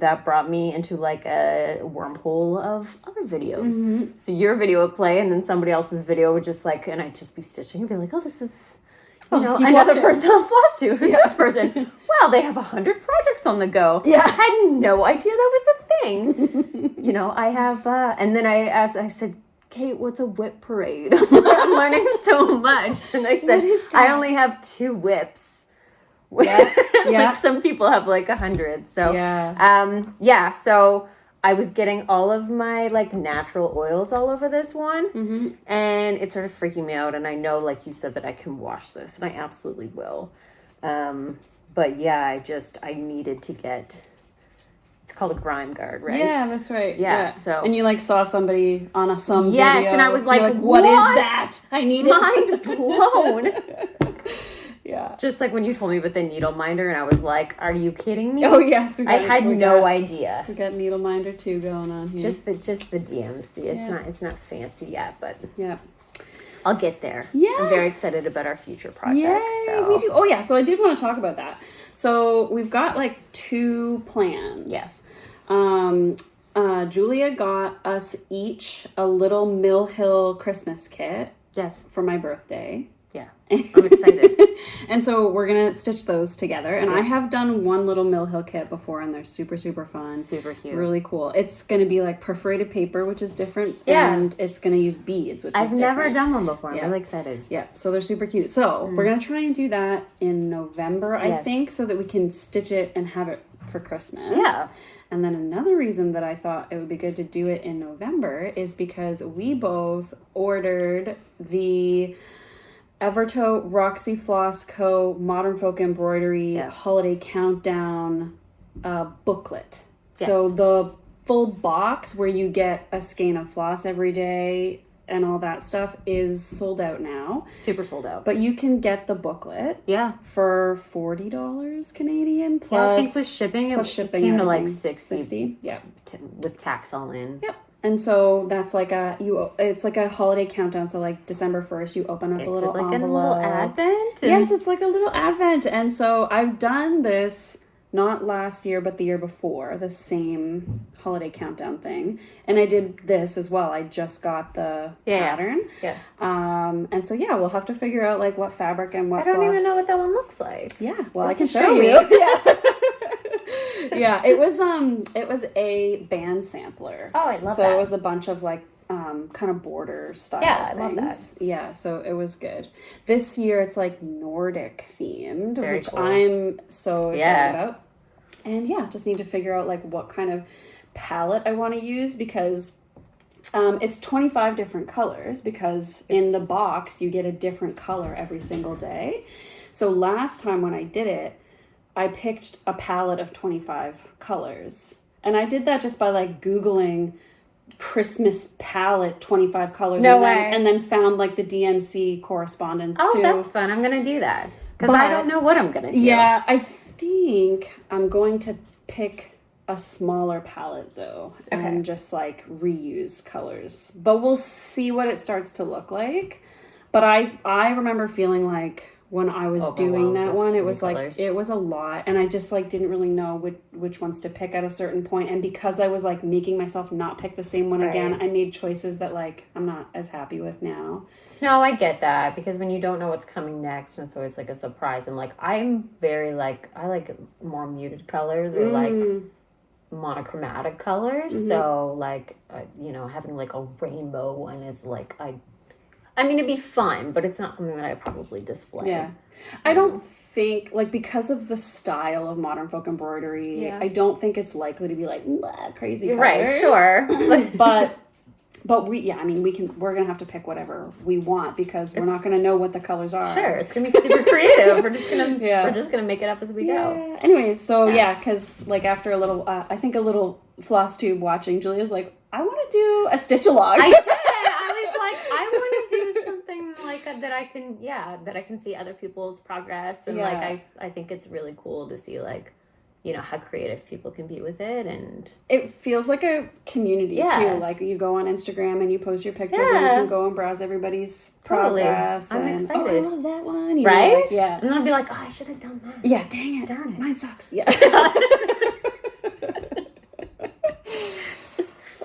Speaker 2: that brought me into like a wormhole of other videos. Mm-hmm. So your video would play and then somebody else's video would just and I'd just be stitching and be like, oh, this is, another person on Flosstube. Who's this person? Wow, they have 100 projects on the go.
Speaker 1: Yeah.
Speaker 2: I had no idea that was a thing. I have, and then I said, Kate, what's a WIP Parade? I'm learning so much. And I said, I only have 2 WIPs. Yeah. Like some people have like 100. So, so I was getting all of my like natural oils all over this one. Mm-hmm. And it started freaking me out. And I know, like you said, that I can wash this. And I absolutely will. But yeah, I needed to get... It's called a grime guard, right?
Speaker 1: Yeah, that's right.
Speaker 2: Yeah. So
Speaker 1: and you like saw somebody on some video.
Speaker 2: Yes, and I was like,
Speaker 1: what is that? I need it.
Speaker 2: Mind blown.
Speaker 1: Yeah.
Speaker 2: Just like when you told me about the needle minder, and I was like, "Are you kidding me?"
Speaker 1: Oh yes,
Speaker 2: I had no idea.
Speaker 1: We got needle minder 2 going on here.
Speaker 2: Just the DMC. It's not fancy yet, but
Speaker 1: yeah.
Speaker 2: I'll get there.
Speaker 1: Yeah.
Speaker 2: I'm very excited about our future projects.
Speaker 1: Yay, we do. Oh, yeah. So I did want to talk about that. So we've got like 2 plans.
Speaker 2: Yes.
Speaker 1: Julia got us each a little Mill Hill Christmas kit.
Speaker 2: Yes.
Speaker 1: For my birthday.
Speaker 2: Yeah. I'm excited.
Speaker 1: And so we're going to stitch those together. And I have done one little Mill Hill kit before, and they're super, super fun.
Speaker 2: Super cute.
Speaker 1: Really cool. It's going to be like perforated paper, which is different.
Speaker 2: Yeah.
Speaker 1: And it's going to use beads, which is different.
Speaker 2: I've never done one before. I'm really excited.
Speaker 1: Yeah. So they're super cute. So we're going to try and do that in November, I think, so that we can stitch it and have it for Christmas.
Speaker 2: Yeah.
Speaker 1: And then another reason that I thought it would be good to do it in November is because we both ordered the Evertoe Roxy Floss Co. Modern Folk Embroidery Holiday Countdown booklet. Yes. So the full box where you get a skein of floss every day and all that stuff is sold out now.
Speaker 2: Super sold out.
Speaker 1: But you can get the booklet for $40 Canadian plus
Speaker 2: I think with shipping it came to like 60.
Speaker 1: Yeah.
Speaker 2: With tax all in.
Speaker 1: Yep. And so that's like it's like a holiday countdown. So like December 1st, you open up a little envelope.
Speaker 2: A little advent?
Speaker 1: Yes, it's like a little advent. And so I've done this not last year, but the year before, the same holiday countdown thing. And I did this as well. I just got the pattern.
Speaker 2: Yeah.
Speaker 1: And so we'll have to figure out like what fabric and what
Speaker 2: I don't even know what that one looks like.
Speaker 1: Yeah. Well, I can show you. Yeah. Yeah, it was a band sampler.
Speaker 2: Oh, I love that.
Speaker 1: So it was a bunch of like kind of border style things.
Speaker 2: I love that.
Speaker 1: Yeah, so it was good. This year it's like Nordic themed, which
Speaker 2: cool.
Speaker 1: I'm so excited about. And just need to figure out like what kind of palette I want to use because it's 25 different colors because in the box you get a different color every single day. So last time when I did it, I picked a palette of 25 colors. And I did that just by like Googling Christmas palette 25 colors. And then found like the DMC correspondence too.
Speaker 2: Oh, that's fun. I'm going to do that. Because I don't know what I'm going to do.
Speaker 1: Yeah, I think I'm going to pick a smaller palette though. And just like reuse colors. But we'll see what it starts to look like. But I remember feeling like when I was doing that one, it was like, it was a lot. And I just like didn't really know which ones to pick at a certain point. And because I was like making myself not pick the same one again, I made choices that like I'm not as happy with now.
Speaker 2: No, I get that, because when you don't know what's coming next, it's always like a surprise. And like I'm very like, I like more muted colors or like monochromatic colors. So like you know, having like a rainbow one is like I mean, it'd be fun, but it's not something that I probably display.
Speaker 1: Yeah. I don't think, like, because of the style of modern folk embroidery, I don't think it's likely to be, like, crazy colors.
Speaker 2: Right, sure.
Speaker 1: But we're going to have to pick whatever we want, because we're not going to know what the colors are.
Speaker 2: Sure, it's going to be super creative. We're just going to make it up as we go.
Speaker 1: Anyways, so, because, like, after a little, I think a little Flosstube watching, Julia's like, I want to do a stitch-along.
Speaker 2: I did. I was like, I want to do something like that I can see other people's progress. And, like, I think it's really cool to see, like, you know, how creative people can be with it. And
Speaker 1: it feels like a community, too. Like, you go on Instagram and you post your pictures and you can go and browse everybody's progress.
Speaker 2: I'm
Speaker 1: and,
Speaker 2: excited.
Speaker 1: Oh, I love that one. You
Speaker 2: right?
Speaker 1: know, like, yeah.
Speaker 2: And then I'll be like, oh, I should have done that.
Speaker 1: Yeah, dang it.
Speaker 2: Darn it.
Speaker 1: Mine sucks. Yeah.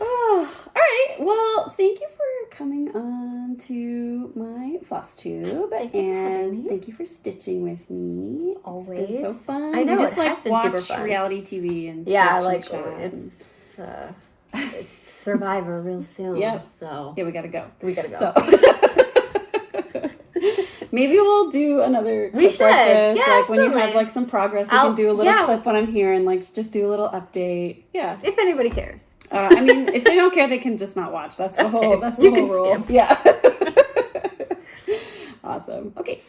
Speaker 1: All right. Well, thank you for coming on to my Flosstube. Thank you for stitching with me.
Speaker 2: Always.
Speaker 1: It's been so fun.
Speaker 2: I know,
Speaker 1: We just
Speaker 2: it has been
Speaker 1: watch
Speaker 2: super fun.
Speaker 1: reality TV and
Speaker 2: it's Survivor real soon.
Speaker 1: Yeah.
Speaker 2: So
Speaker 1: we gotta go.
Speaker 2: So.
Speaker 1: Maybe we'll do another clip
Speaker 2: We should.
Speaker 1: like this.
Speaker 2: Yeah,
Speaker 1: like when you
Speaker 2: absolutely.
Speaker 1: have like some progress, we can do a little clip when I'm here and like just do a little update. Yeah.
Speaker 2: If anybody cares.
Speaker 1: I mean, if they don't care, they can just not watch. That's the whole. That's the
Speaker 2: you
Speaker 1: whole
Speaker 2: can
Speaker 1: rule.
Speaker 2: skip.
Speaker 1: Yeah. Awesome. Okay.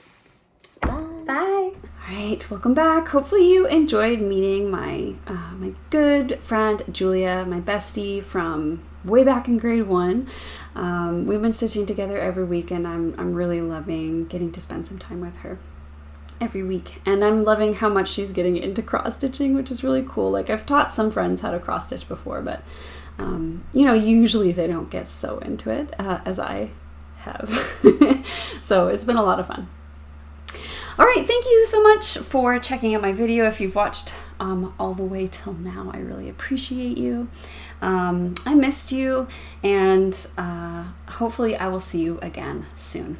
Speaker 2: Bye.
Speaker 1: All right. Welcome back. Hopefully you enjoyed meeting my my good friend Julia, my bestie from way back in grade 1. We've been stitching together every week, and I'm really loving getting to spend some time with her every week. And I'm loving how much she's getting into cross stitching, which is really cool. Like, I've taught some friends how to cross stitch before, but you know, usually they don't get so into it as I have. So it's been a lot of fun. All right, thank you so much for checking out my video. If you've watched all the way till now, I really appreciate you. I missed you, and hopefully I will see you again soon.